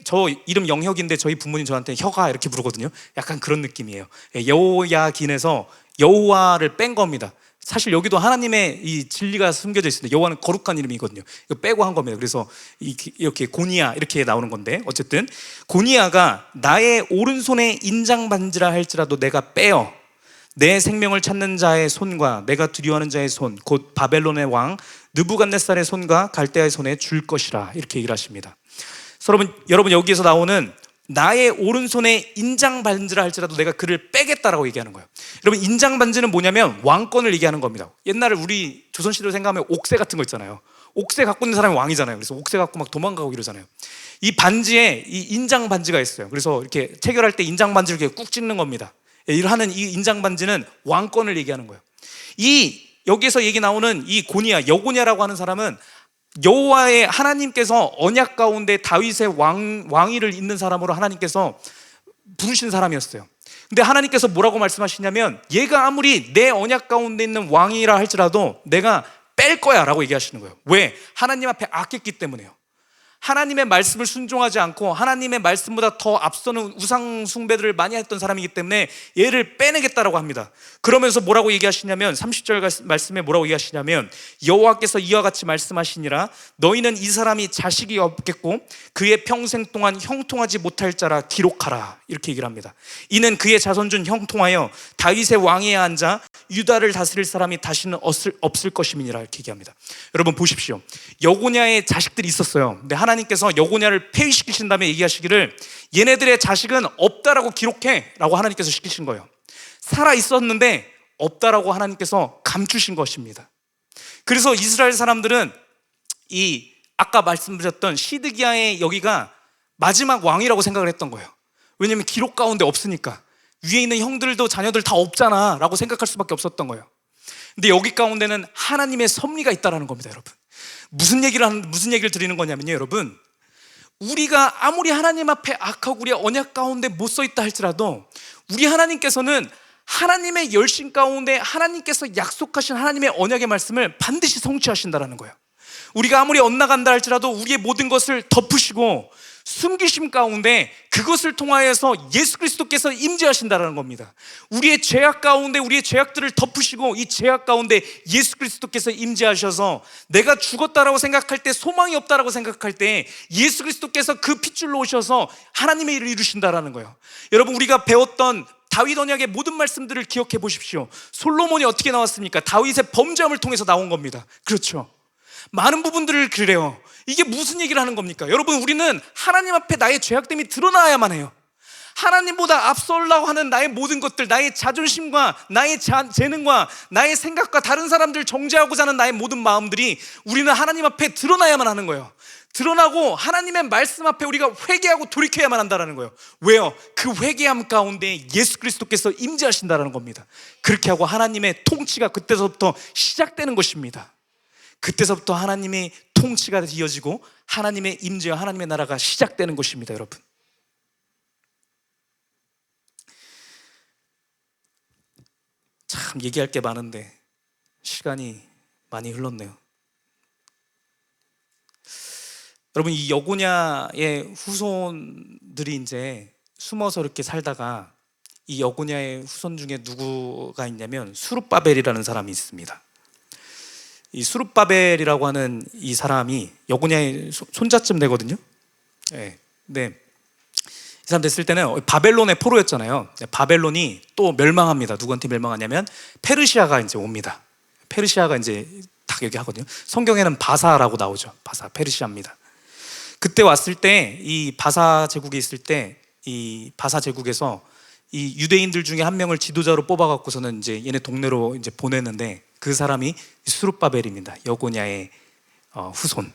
저 이름 영혁인데 저희 부모님 저한테 혁아 이렇게 부르거든요. 약간 그런 느낌이에요. 여호야긴에서 여호와를 뺀 겁니다. 사실 여기도 하나님의 이 진리가 숨겨져 있습니다. 여호와는 거룩한 이름이거든요. 이거 빼고 한 겁니다. 그래서 이렇게 고니야 이렇게 나오는 건데, 어쨌든 고니야가 나의 오른손에 인장 반지라 할지라도 내가 빼어 내 생명을 찾는 자의 손과 내가 두려워하는 자의 손 곧 바벨론의 왕 느부갓네살의 손과 갈대아의 손에 줄 것이라, 이렇게 얘기를 하십니다. 여러분 여기에서 나오는 나의 오른손에 인장 반지라 할지라도 내가 그를 빼겠다라고 얘기하는 거예요. 여러분, 인장 반지는 뭐냐면 왕권을 얘기하는 겁니다. 옛날에 우리 조선시대로 생각하면 옥새 같은 거 있잖아요. 옥새 갖고 있는 사람이 왕이잖아요. 그래서 옥새 갖고 막 도망가고 이러잖아요. 이 반지에 이 인장 반지가 있어요. 그래서 이렇게 체결할 때 인장 반지를 이렇게 꾹 찍는 겁니다. 이러한 이 인장 반지는 왕권을 얘기하는 거예요. 여기에서 얘기 나오는 이 고니야, 여고냐라고 하는 사람은 여호와의 하나님께서 언약 가운데 다윗의 왕위를 잇는 사람으로 하나님께서 부르신 사람이었어요. 근데 하나님께서 뭐라고 말씀하시냐면, 얘가 아무리 내 언약 가운데 있는 왕이라 할지라도 내가 뺄 거야 라고 얘기하시는 거예요. 왜? 하나님 앞에 악했기 때문에요. 하나님의 말씀을 순종하지 않고 하나님의 말씀보다 더 앞서는 우상 숭배들을 많이 했던 사람이기 때문에 얘를 빼내겠다라고 합니다. 그러면서 뭐라고 얘기하시냐면, 30절 말씀에 뭐라고 얘기하시냐면, 여호와께서 이와 같이 말씀하시니라, 너희는 이 사람이 자식이 없겠고 그의 평생 동안 형통하지 못할 자라 기록하라, 이렇게 얘기를 합니다. 이는 그의 자손 중 형통하여 다윗의 왕위에 앉아 유다를 다스릴 사람이 다시는 없을 것임이니라, 이렇게 얘기합니다. 여러분 보십시오. 여고냐의 자식들이 있었어요. 근데 하나님께서 여고냐를 폐위시키신 다음에 얘기하시기를, 얘네들의 자식은 없다라고 기록해 라고 하나님께서 시키신 거예요. 살아 있었는데 없다라고 하나님께서 감추신 것입니다. 그래서 이스라엘 사람들은 이 아까 말씀드렸던 시드기야의 여기가 마지막 왕이라고 생각을 했던 거예요. 왜냐하면 기록 가운데 없으니까. 위에 있는 형들도 자녀들 다 없잖아 라고 생각할 수밖에 없었던 거예요. 근데 여기 가운데는 하나님의 섭리가 있다는 겁니다. 여러분, 무슨 얘기를 드리는 거냐면요, 여러분, 우리가 아무리 하나님 앞에 악하고 우리 언약 가운데 못 서 있다 할지라도 우리 하나님께서는 하나님의 열심 가운데 하나님께서 약속하신 하나님의 언약의 말씀을 반드시 성취하신다는 거예요. 우리가 아무리 엇나간다 할지라도 우리의 모든 것을 덮으시고 숨기심 가운데 그것을 통하여서 예수 그리스도께서 임재하신다는 겁니다. 우리의 죄악 가운데 우리의 죄악들을 덮으시고 이 죄악 가운데 예수 그리스도께서 임재하셔서 내가 죽었다라고 생각할 때, 소망이 없다라고 생각할 때 예수 그리스도께서 그 핏줄로 오셔서 하나님의 일을 이루신다는 거예요. 여러분, 우리가 배웠던 다윗 언약의 모든 말씀들을 기억해 보십시오. 솔로몬이 어떻게 나왔습니까? 다윗의 범죄함을 통해서 나온 겁니다. 그렇죠? 많은 부분들을 그래요. 이게 무슨 얘기를 하는 겁니까? 여러분, 우리는 하나님 앞에 나의 죄악됨이 드러나야만 해요. 하나님보다 앞서려고 하는 나의 모든 것들, 나의 자존심과 나의 재능과 나의 생각과 다른 사람들을 정죄하고자 하는 나의 모든 마음들이 우리는 하나님 앞에 드러나야만 하는 거예요. 드러나고 하나님의 말씀 앞에 우리가 회개하고 돌이켜야만 한다는 거예요. 왜요? 그 회개함 가운데 예수 그리스도께서 임재하신다는 겁니다. 그렇게 하고 하나님의 통치가 그때서부터 시작되는 것입니다. 그때서부터 하나님의 통치가 이어지고 하나님의 임재와 하나님의 나라가 시작되는 것입니다. 여러분, 참 얘기할 게 많은데 시간이 많이 흘렀네요. 여러분, 이 여고냐의 후손들이 이제 숨어서 이렇게 살다가 이 여고냐의 후손 중에 누구가 있냐면 수룹바벨이라는 사람이 있습니다. 이 수룹바벨이라고 하는 이 사람이 여고냐의 손자쯤 되거든요. 네. 이 사람 됐을 때는 바벨론의 포로였잖아요. 바벨론이 또 멸망합니다. 누구한테 멸망하냐면 페르시아가 이제 옵니다. 페르시아가 이제 딱 얘기하거든요. 성경에는 바사라고 나오죠. 바사, 페르시아입니다. 그때 왔을 때, 이 바사 제국에 있을 때, 이 바사 제국에서 이 유대인들 중에 한 명을 지도자로 뽑아갖고서는 이제 얘네 동네로 이제 보냈는데, 그 사람이 수룹바벨입니다. 여고냐의 후손.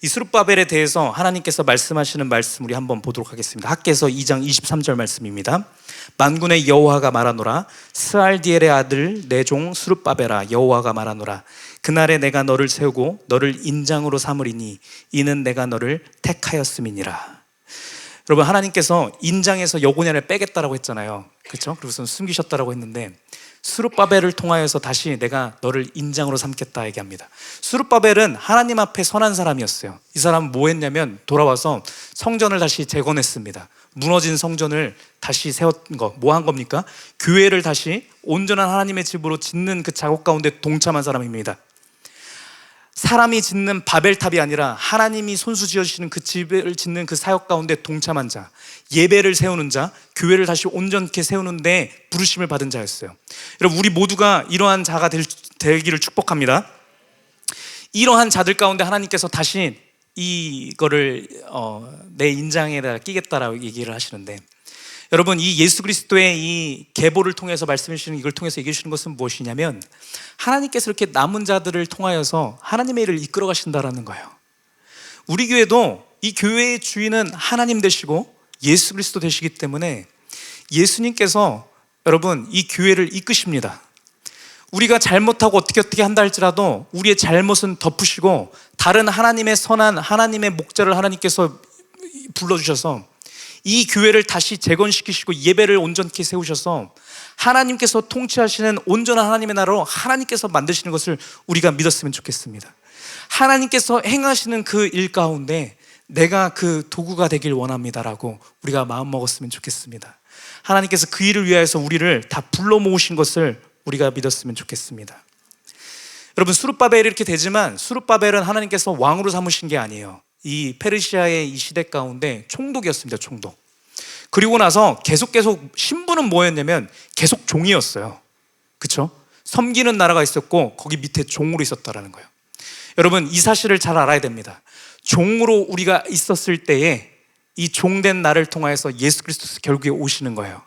이 수룹바벨에 대해서 하나님께서 말씀하시는 말씀 우리 한번 보도록 하겠습니다. 학개서 2장 23절 말씀입니다. 만군의 여호와가 말하노라, 스알디엘의 아들 내 종 수룹바벨아, 여호와가 말하노라, 그날에 내가 너를 세우고 너를 인장으로 삼으리니 이는 내가 너를 택하였음이니라. 여러분, 하나님께서 인장에서 여고냐를 빼겠다라고 했잖아요. 그렇죠? 그리고선 숨기셨다라고 했는데, 수룹바벨을 통하여서 다시 내가 너를 인장으로 삼겠다 얘기합니다. 수룹바벨은 하나님 앞에 선한 사람이었어요. 이 사람은 뭐 했냐면 돌아와서 성전을 다시 재건했습니다. 무너진 성전을 다시 세운 거, 뭐 한 겁니까? 교회를 다시 온전한 하나님의 집으로 짓는 그 작업 가운데 동참한 사람입니다. 사람이 짓는 바벨탑이 아니라 하나님이 손수 지어주시는 그 집을 짓는 그 사역 가운데 동참한 자, 예배를 세우는 자, 교회를 다시 온전케 세우는데 부르심을 받은 자였어요. 여러분, 우리 모두가 이러한 자가 되기를 축복합니다. 이러한 자들 가운데 하나님께서 다시 이거를 내 인장에다 끼겠다라고 얘기를 하시는데, 여러분, 이 예수 그리스도의 이 계보를 통해서 말씀해 주시는, 이걸 통해서 얘기해 주시는 것은 무엇이냐면, 하나님께서 이렇게 남은 자들을 통하여서 하나님의 일을 이끌어 가신다라는 거예요. 우리 교회도 이 교회의 주인은 하나님 되시고 예수 그리스도 되시기 때문에 예수님께서 여러분 이 교회를 이끄십니다. 우리가 잘못하고 어떻게 한다 할지라도 우리의 잘못은 덮으시고 다른 하나님의 선한 하나님의 목자를 하나님께서 불러주셔서 이 교회를 다시 재건시키시고 예배를 온전히 세우셔서 하나님께서 통치하시는 온전한 하나님의 나라로 하나님께서 만드시는 것을 우리가 믿었으면 좋겠습니다. 하나님께서 행하시는 그 일 가운데 내가 그 도구가 되길 원합니다라고 우리가 마음 먹었으면 좋겠습니다. 하나님께서 그 일을 위하여서 우리를 다 불러 모으신 것을 우리가 믿었으면 좋겠습니다. 여러분, 수룹바벨이 이렇게 되지만 수룹바벨은 하나님께서 왕으로 삼으신 게 아니에요. 이 페르시아의 이 시대 가운데 총독이었습니다. 총독. 그리고 나서 계속 신분은 뭐였냐면 계속 종이었어요. 그렇죠? 섬기는 나라가 있었고 거기 밑에 종으로 있었다라는 거예요. 여러분, 이 사실을 잘 알아야 됩니다. 종으로 우리가 있었을 때에 이 종된 나를 통하여서 예수 그리스도께서 결국에 오시는 거예요.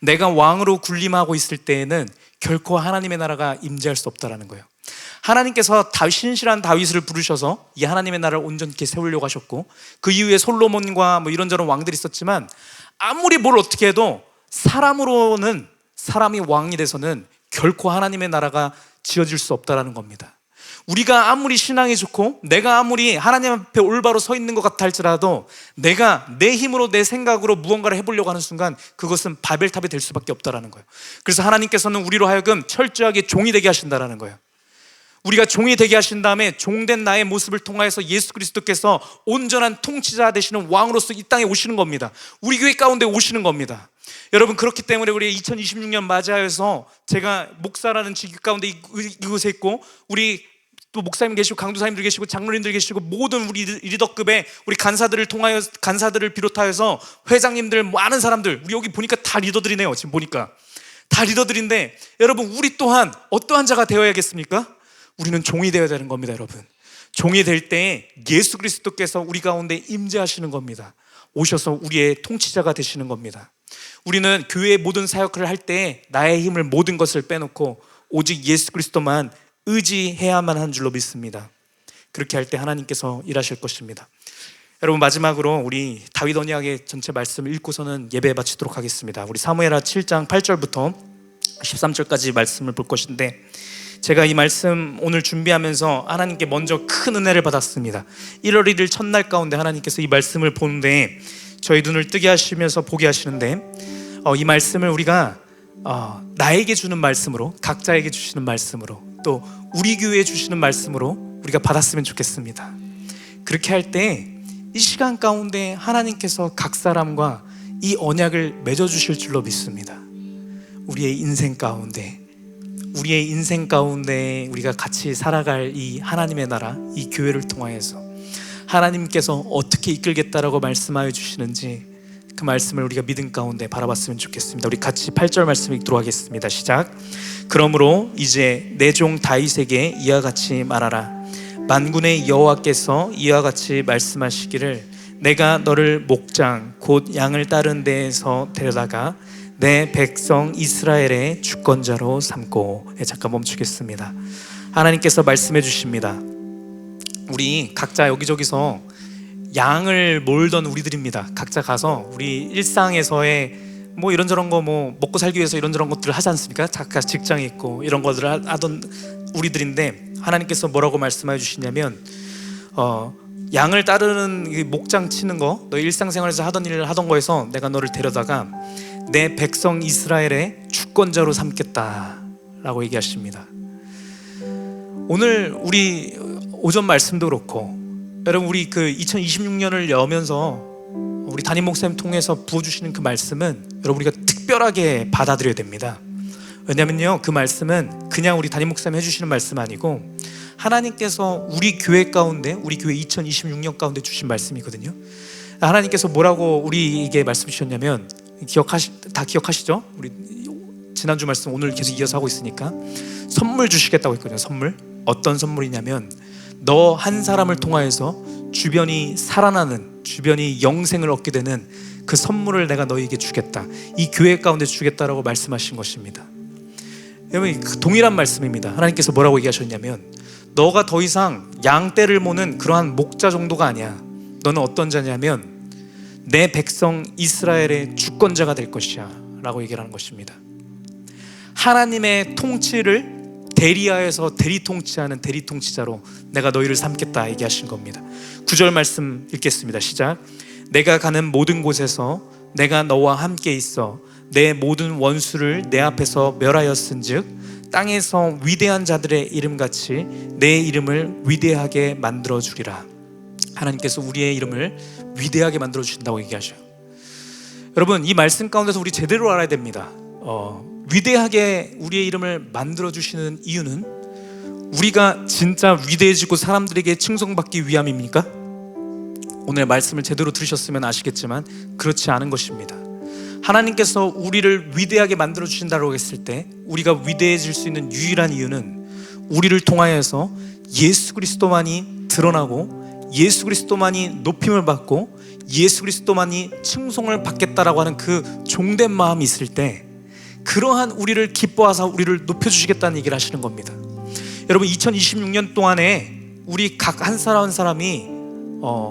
내가 왕으로 군림하고 있을 때에는 결코 하나님의 나라가 임재할 수 없다라는 거예요. 하나님께서 신실한 다윗을 부르셔서 이 하나님의 나라를 온전히 세우려고 하셨고, 그 이후에 솔로몬과 뭐 이런저런 왕들이 있었지만 아무리 뭘 어떻게 해도 사람으로는, 사람이 왕이 돼서는 결코 하나님의 나라가 지어질 수 없다라는 겁니다. 우리가 아무리 신앙이 좋고 내가 아무리 하나님 앞에 올바로 서 있는 것 같아 할지라도 내가 내 힘으로 내 생각으로 무언가를 해보려고 하는 순간 그것은 바벨탑이 될 수밖에 없다라는 거예요. 그래서 하나님께서는 우리로 하여금 철저하게 종이 되게 하신다라는 거예요. 우리가 종이 되게 하신 다음에 종된 나의 모습을 통하여서 예수 그리스도께서 온전한 통치자 되시는 왕으로서 이 땅에 오시는 겁니다. 우리 교회 가운데 오시는 겁니다. 여러분, 그렇기 때문에 우리 2026년 맞이하여서 제가 목사라는 직위 가운데 이곳에 있고, 우리 또 목사님 계시고 강도사님들 계시고 장로님들 계시고 모든 우리 리더급의 우리 간사들을 통하여, 간사들을 비롯하여서 회장님들, 많은 사람들, 우리 여기 보니까 다 리더들이네요. 지금 보니까 다 리더들인데, 여러분, 우리 또한 어떠한 자가 되어야겠습니까? 우리는 종이 되어야 되는 겁니다. 여러분, 종이 될 때 예수 그리스도께서 우리 가운데 임재하시는 겁니다. 오셔서 우리의 통치자가 되시는 겁니다. 우리는 교회의 모든 사역을 할 때 나의 힘을, 모든 것을 빼놓고 오직 예수 그리스도만 의지해야만 하는 줄로 믿습니다. 그렇게 할 때 하나님께서 일하실 것입니다. 여러분, 마지막으로 우리 다윗 언약의 전체 말씀을 읽고서는 예배 마치도록 하겠습니다. 우리 사무엘하 7장 8절부터 13절까지 말씀을 볼 것인데, 제가 이 말씀 오늘 준비하면서 하나님께 먼저 큰 은혜를 받았습니다. 1월 1일 첫날 가운데 하나님께서 이 말씀을 보는데 저희 눈을 뜨게 하시면서 보게 하시는데, 이 말씀을 우리가 나에게 주는 말씀으로, 각자에게 주시는 말씀으로, 또 우리 교회에 주시는 말씀으로 우리가 받았으면 좋겠습니다. 그렇게 할 때 이 시간 가운데 하나님께서 각 사람과 이 언약을 맺어주실 줄로 믿습니다. 우리의 인생 가운데 우리가 같이 살아갈 이 하나님의 나라, 이 교회를 통하여서 하나님께서 어떻게 이끌겠다라고 말씀하여 주시는지 그 말씀을 우리가 믿음 가운데 바라봤으면 좋겠습니다. 우리 같이 8절 말씀 읽도록 하겠습니다. 시작. 그러므로 이제 내 종 다윗에게 이와 같이 말하라. 만군의 여호와께서 이와 같이 말씀하시기를, 내가 너를 목장 곧 양을 따른 데에서 데려다가 내 백성 이스라엘의 주권자로 삼고. 잠깐 멈추겠습니다. 하나님께서 말씀해 주십니다. 우리 각자 여기저기서 양을 몰던 우리들입니다. 각자 가서 우리 일상에서의 뭐 이런저런 거, 뭐 먹고 살기 위해서 이런저런 것들을 하지 않습니까? 각각 직장이 있고 이런 것들을 하던 우리들인데, 하나님께서 뭐라고 말씀해 주시냐면, 양을 따르는 목장 치는 거, 너 일상생활에서 하던 일을 하던 거에서 내가 너를 데려다가 내 백성 이스라엘의 주권자로 삼겠다라고 얘기하십니다. 오늘 우리 오전 말씀도 그렇고, 여러분, 우리 그 2026년을 여면서 우리 담임 목사님 통해서 부어주시는 그 말씀은 여러분 우리가 특별하게 받아들여야 됩니다. 왜냐면요, 그 말씀은 그냥 우리 담임 목사님 해주시는 말씀 아니고 하나님께서 우리 교회 가운데, 우리 교회 2026년 가운데 주신 말씀이거든요. 하나님께서 뭐라고 우리에게 말씀 주셨냐면, 다 기억하시죠? 우리 지난주 말씀 오늘 계속 이어서 하고 있으니까 선물 주시겠다고 했거든요. 선물. 어떤 선물이냐면, 너 한 사람을 통하여서 주변이 살아나는, 주변이 영생을 얻게 되는 그 선물을 내가 너희에게 주겠다, 이 교회 가운데 주겠다라고 말씀하신 것입니다. 여러분, 그 동일한 말씀입니다. 하나님께서 뭐라고 얘기하셨냐면, 너가 더 이상 양떼를 모는 그러한 목자 정도가 아니야. 너는 어떤 자냐면 내 백성 이스라엘의 주권자가 될 것이야 라고 얘기를 하는 것입니다. 하나님의 통치를 대리하여서 대리통치하는 대리통치자로 내가 너희를 삼겠다 얘기하신 겁니다. 9절 말씀 읽겠습니다. 시작. 내가 가는 모든 곳에서 내가 너와 함께 있어 내 모든 원수를 내 앞에서 멸하였은즉 땅에서 위대한 자들의 이름같이 내 이름을 위대하게 만들어 주리라. 하나님께서 우리의 이름을 위대하게 만들어 주신다고 얘기하셔요. 여러분, 이 말씀 가운데서 우리 제대로 알아야 됩니다. 위대하게 우리의 이름을 만들어 주시는 이유는 우리가 진짜 위대해지고 사람들에게 칭송받기 위함입니까? 오늘 말씀을 제대로 들으셨으면 아시겠지만 그렇지 않은 것입니다. 하나님께서 우리를 위대하게 만들어 주신다고 했을 때 우리가 위대해질 수 있는 유일한 이유는 우리를 통하여서 예수 그리스도만이 드러나고 예수 그리스도만이 높임을 받고 예수 그리스도만이 칭송을 받겠다라고 하는 그 종된 마음이 있을 때, 그러한 우리를 기뻐하사 우리를 높여주시겠다는 얘기를 하시는 겁니다. 여러분, 2026년 동안에 우리 각 한 사람 한 사람이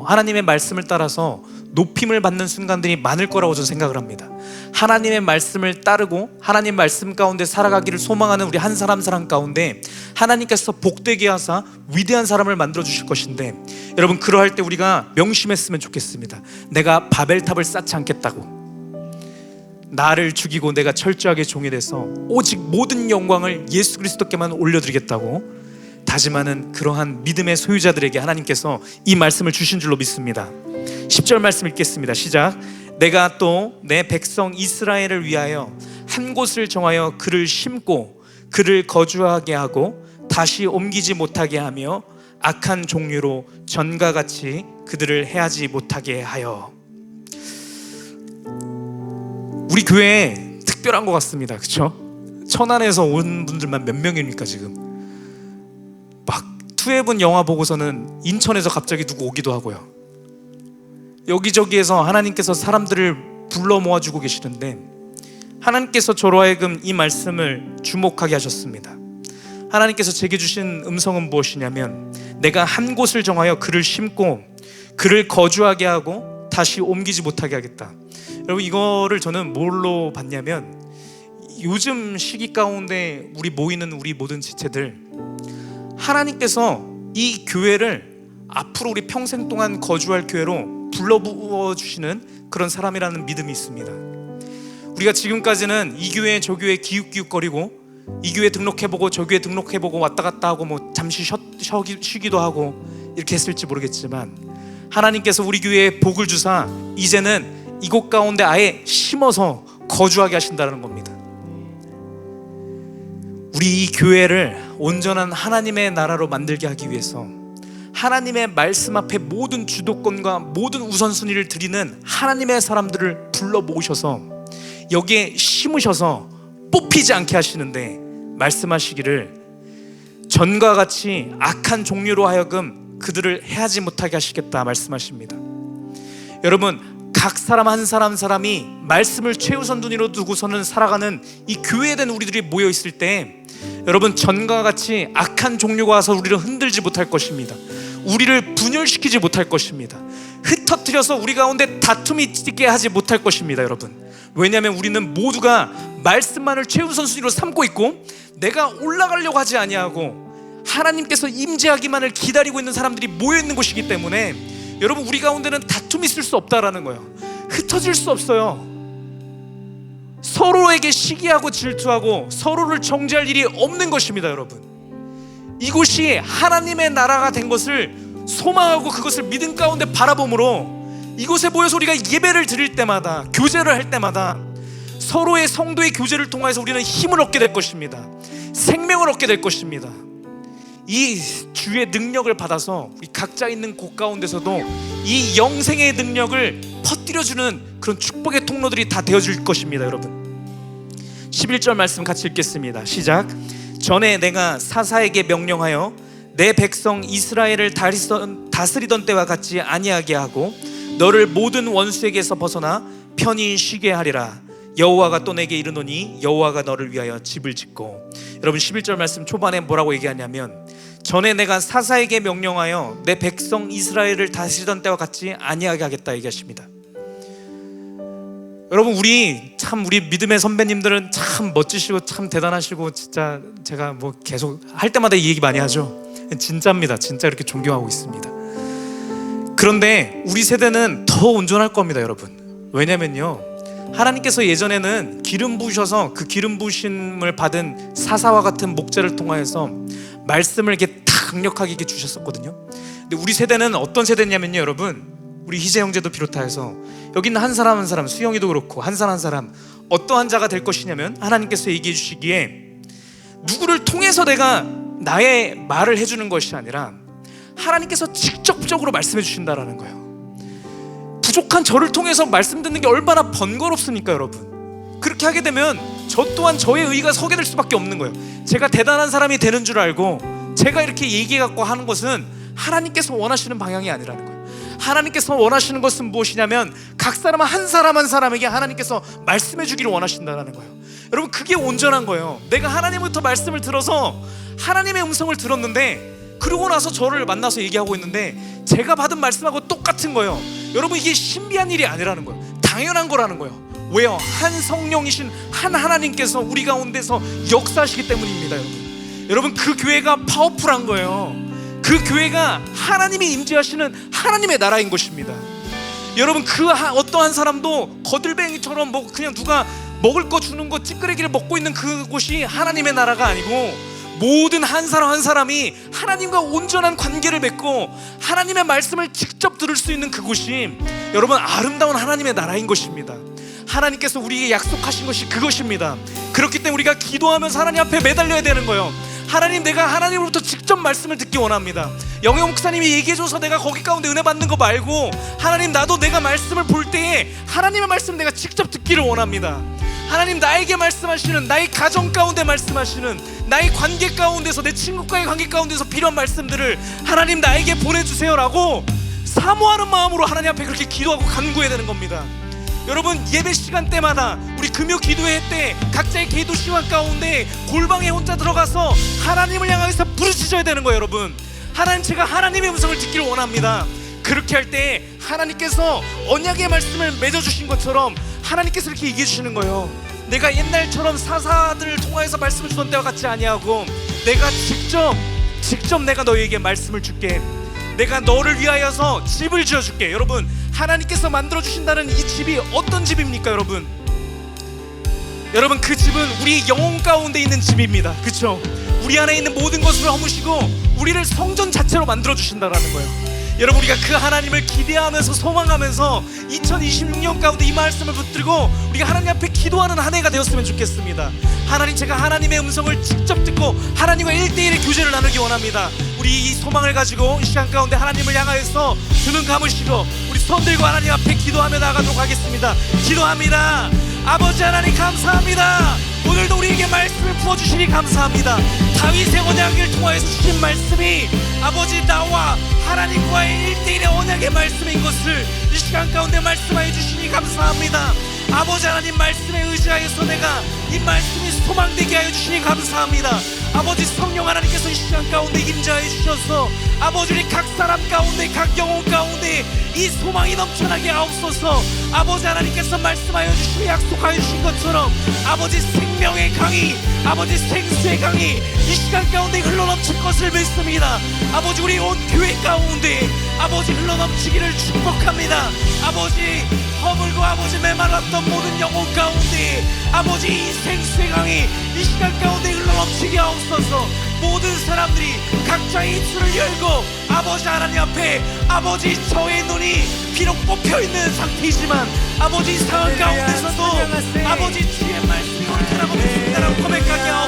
하나님의 말씀을 따라서 높임을 받는 순간들이 많을 거라고 저는 생각을 합니다. 하나님의 말씀을 따르고 하나님 말씀 가운데 살아가기를 소망하는 우리 한 사람 가운데 하나님께서 복되게 하사 위대한 사람을 만들어 주실 것인데, 여러분, 그러할 때 우리가 명심했으면 좋겠습니다. 내가 바벨탑을 쌓지 않겠다고, 나를 죽이고 내가 철저하게 종이 돼서 오직 모든 영광을 예수 그리스도께만 올려드리겠다고 다짐하는 그러한 믿음의 소유자들에게 하나님께서 이 말씀을 주신 줄로 믿습니다. 10절 말씀 읽겠습니다. 시작. 내가 또 내 백성 이스라엘을 위하여 한 곳을 정하여 그를 심고 그를 거주하게 하고 다시 옮기지 못하게 하며 악한 종류로 전과 같이 그들을 해하지 못하게 하여. 우리 교회에 특별한 것 같습니다. 그렇죠? 천안에서 온 분들만 몇 명입니까 지금? 막 투애분 영화 보고서는 인천에서 갑자기 누구 오기도 하고요. 여기저기에서 하나님께서 사람들을 불러 모아주고 계시는데, 하나님께서 저로 하여금 이 말씀을 주목하게 하셨습니다. 하나님께서 제게 주신 음성은 무엇이냐면, 내가 한 곳을 정하여 그를 심고 그를 거주하게 하고 다시 옮기지 못하게 하겠다. 여러분, 이거를 저는 뭘로 봤냐면, 요즘 시기 가운데 우리 모이는 우리 모든 지체들, 하나님께서 이 교회를 앞으로 우리 평생 동안 거주할 교회로 불러부어 주시는 그런 사람이라는 믿음이 있습니다. 우리가 지금까지는 이 교회 저 교회 기웃기웃거리고 이 교회 등록해보고 저 교회 등록해보고 왔다 갔다 하고 뭐 잠시 쉬기도 하고 이렇게 했을지 모르겠지만, 하나님께서 우리 교회에 복을 주사 이제는 이곳 가운데 아예 심어서 거주하게 하신다는 겁니다. 우리 이 교회를 온전한 하나님의 나라로 만들게 하기 위해서 하나님의 말씀 앞에 모든 주도권과 모든 우선순위를 드리는 하나님의 사람들을 불러 모으셔서 여기에 심으셔서 뽑히지 않게 하시는데, 말씀하시기를 전과 같이 악한 종류로 하여금 그들을 해하지 못하게 하시겠다 말씀하십니다. 여러분, 각 사람 한 사람이 말씀을 최우선 순위로 두고서는 살아가는 이 교회된 우리들이 모여 있을 때, 여러분, 전과 같이 악한 종류가 와서 우리를 흔들지 못할 것입니다. 우리를 분열시키지 못할 것입니다. 흩어뜨려서 우리 가운데 다툼이 있게 하지 못할 것입니다. 여러분, 왜냐하면 우리는 모두가 말씀만을 최우선순위로 삼고 있고 내가 올라가려고 하지 아니하고 하나님께서 임재하기만을 기다리고 있는 사람들이 모여있는 곳이기 때문에, 여러분, 우리 가운데는 다툼이 있을 수 없다라는 거예요. 흩어질 수 없어요. 서로에게 시기하고 질투하고 서로를 정죄할 일이 없는 것입니다. 여러분, 이곳이 하나님의 나라가 된 것을 소망하고 그것을 믿음 가운데 바라봄으로 이곳에 모여서 우리가 예배를 드릴 때마다, 교제를 할 때마다 서로의 성도의 교제를 통해서 우리는 힘을 얻게 될 것입니다. 생명을 얻게 될 것입니다. 이 주의 능력을 받아서 우리 각자 있는 곳 가운데서도 이 영생의 능력을 퍼뜨려주는 그런 축복의 통로들이 다 되어질 것입니다. 여러분, 11절 말씀 같이 읽겠습니다. 시작. 전에 내가 사사에게 명령하여 내 백성 이스라엘을 다스리던 때와 같지 아니하게 하고 너를 모든 원수에게서 벗어나 편히 쉬게 하리라. 여호와가 또 내게 이르노니 여호와가 너를 위하여 집을 짓고. 여러분 11절 말씀 초반에 뭐라고 얘기하냐면 전에 내가 사사에게 명령하여 내 백성 이스라엘을 다스리던 때와 같지 아니하게 하겠다 얘기하십니다. 여러분 우리 믿음의 선배님들은 참 멋지시고 참 대단하시고 진짜 제가 뭐 계속 할 때마다 이 얘기 많이 하죠. 진짜입니다. 진짜 이렇게 존경하고 있습니다. 그런데 우리 세대는 더 온전할 겁니다, 여러분. 왜냐면요, 하나님께서 예전에는 기름 부으셔서 그 기름 부으심을 받은 사사와 같은 목자를 통하여서 말씀을 이렇게 강력하게 이렇게 주셨었거든요. 근데 우리 세대는 어떤 세대냐면요, 여러분, 우리 희재 형제도 비롯하여서 여기 있는 한 사람 한 사람, 수영이도 그렇고 한 사람 한 사람 어떠한 자가 될 것이냐면 하나님께서 얘기해 주시기에 누구를 통해서 내가 나의 말을 해주는 것이 아니라 하나님께서 직접적으로 말씀해 주신다라는 거예요. 부족한 저를 통해서 말씀 듣는 게 얼마나 번거롭습니까, 여러분? 그렇게 하게 되면 저 또한 저의 의의가 서게 될 수밖에 없는 거예요. 제가 대단한 사람이 되는 줄 알고 제가 이렇게 얘기해 갖고 하는 것은 하나님께서 원하시는 방향이 아니라는 거예요. 하나님께서 원하시는 것은 무엇이냐면 각 사람 한 사람에게 하나님께서 말씀해 주기를 원하신다는 거예요. 여러분 그게 온전한 거예요. 내가 하나님부터 말씀을 들어서 하나님의 음성을 들었는데 그러고 나서 저를 만나서 얘기하고 있는데 제가 받은 말씀하고 똑같은 거예요. 여러분 이게 신비한 일이 아니라는 거예요. 당연한 거라는 거예요. 왜요? 한 성령이신 한 하나님께서 우리 가운데서 역사하시기 때문입니다. 여러분 그 교회가 파워풀한 거예요. 그 교회가 하나님이 임재하시는 하나님의 나라인 것입니다. 여러분 그 어떠한 사람도 거들뱅이처럼 뭐 그냥 누가 먹을 거 주는 거 찌끄레기를 먹고 있는 그곳이 하나님의 나라가 아니고 모든 한 사람 한 사람이 하나님과 온전한 관계를 맺고 하나님의 말씀을 직접 들을 수 있는 그곳이 여러분 아름다운 하나님의 나라인 것입니다. 하나님께서 우리에게 약속하신 것이 그것입니다. 그렇기 때문에 우리가 기도하면서 하나님 앞에 매달려야 되는 거예요. 하나님, 내가 하나님으로부터 직접 말씀을 듣기 원합니다. 영영 목사님이 얘기해줘서 내가 거기 가운데 은혜 받는 거 말고 하나님, 나도 내가 말씀을 볼 때에 하나님의 말씀 내가 직접 듣기를 원합니다. 하나님, 나에게 말씀하시는, 나의 가정 가운데 말씀하시는, 나의 관계 가운데서, 내 친구과의 관계 가운데서 필요한 말씀들을 하나님 나에게 보내주세요라고 사모하는 마음으로 하나님 앞에 그렇게 기도하고 간구해야 되는 겁니다. 여러분, 예배 시간 때마다 우리 금요 기도회 때 각자의 기도 시간 가운데 골방에 혼자 들어가서 하나님을 향해서 부르짖어야 되는 거예요. 여러분, 하나님, 제가 하나님의 음성을 듣기를 원합니다. 그렇게 할 때 하나님께서 언약의 말씀을 맺어주신 것처럼 하나님께서 이렇게 얘기해 주시는 거예요. 내가 옛날처럼 사사들을 통하여서 말씀을 주던 때와 같지 아니하고 내가 직접 내가 너희에게 말씀을 줄게. 내가 너를 위하여서 집을 지어줄게. 여러분, 하나님께서 만들어주신다는 이 집이 어떤 집입니까? 여러분 그 집은 우리 영혼 가운데 있는 집입니다. 그렇죠? 우리 안에 있는 모든 것을 허무시고 우리를 성전 자체로 만들어주신다라는 거예요. 여러분, 우리가 그 하나님을 기대하면서 소망하면서 2026년 가운데 이 말씀을 붙들고 우리가 하나님 앞에 기도하는 한 해가 되었으면 좋겠습니다. 하나님, 제가 하나님의 음성을 직접 듣고 하나님과 1대1의 교제를 나누기 원합니다. 우리 이 소망을 가지고 이 시간 가운데 하나님을 향하여서 두 눈 감으시고 우리 손 들고 하나님 앞에 기도하며 나가도록 하겠습니다. 기도합니다. 아버지 하나님, 감사합니다. 오늘도 우리에게 말씀을 부어주시니 감사합니다. 다윗의 언약을 통하여서 주신 말씀이 아버지, 나와 하나님과의 1대1의 언약의 말씀인 것을 이 시간 가운데 말씀하여 주시니 감사합니다. 아버지 하나님, 말씀에 의지하여서 내가 이 말씀이 소망되게 하여 주시니 감사합니다. 아버지, 성령 하나님께서 이 시간 가운데 임재하여 주셔서 아버지, 우리 각 사람 가운데, 각 영혼 가운데 이 소망이 넘쳐나게 하옵소서. 아버지 하나님께서 말씀하여 주시고 약속하여 주신 것처럼 아버지, 생명의 강이, 아버지, 생수의 강이 이 시간 가운데 흘러넘칠 것을 믿습니다. 아버지, 우리 온 교회 가운데 아버지 흘러넘치기를 축복합니다. 아버지, 허물고 아버지 메말랐던 모든 영혼 가운데 아버지, 이 생수의 강이 이 시간 가운데 흘러넘치게 하옵소서. 모든 사람들이 각자의 입술을 열고 아버지 하나님 앞에 아버지, 저의 눈이 비록 뽑혀있는 상태이지만 아버지, 이 상황 가운데서도 아버지, 주의 말씀이 옳다라고 믿습니다라고 고백하게 하옵소서.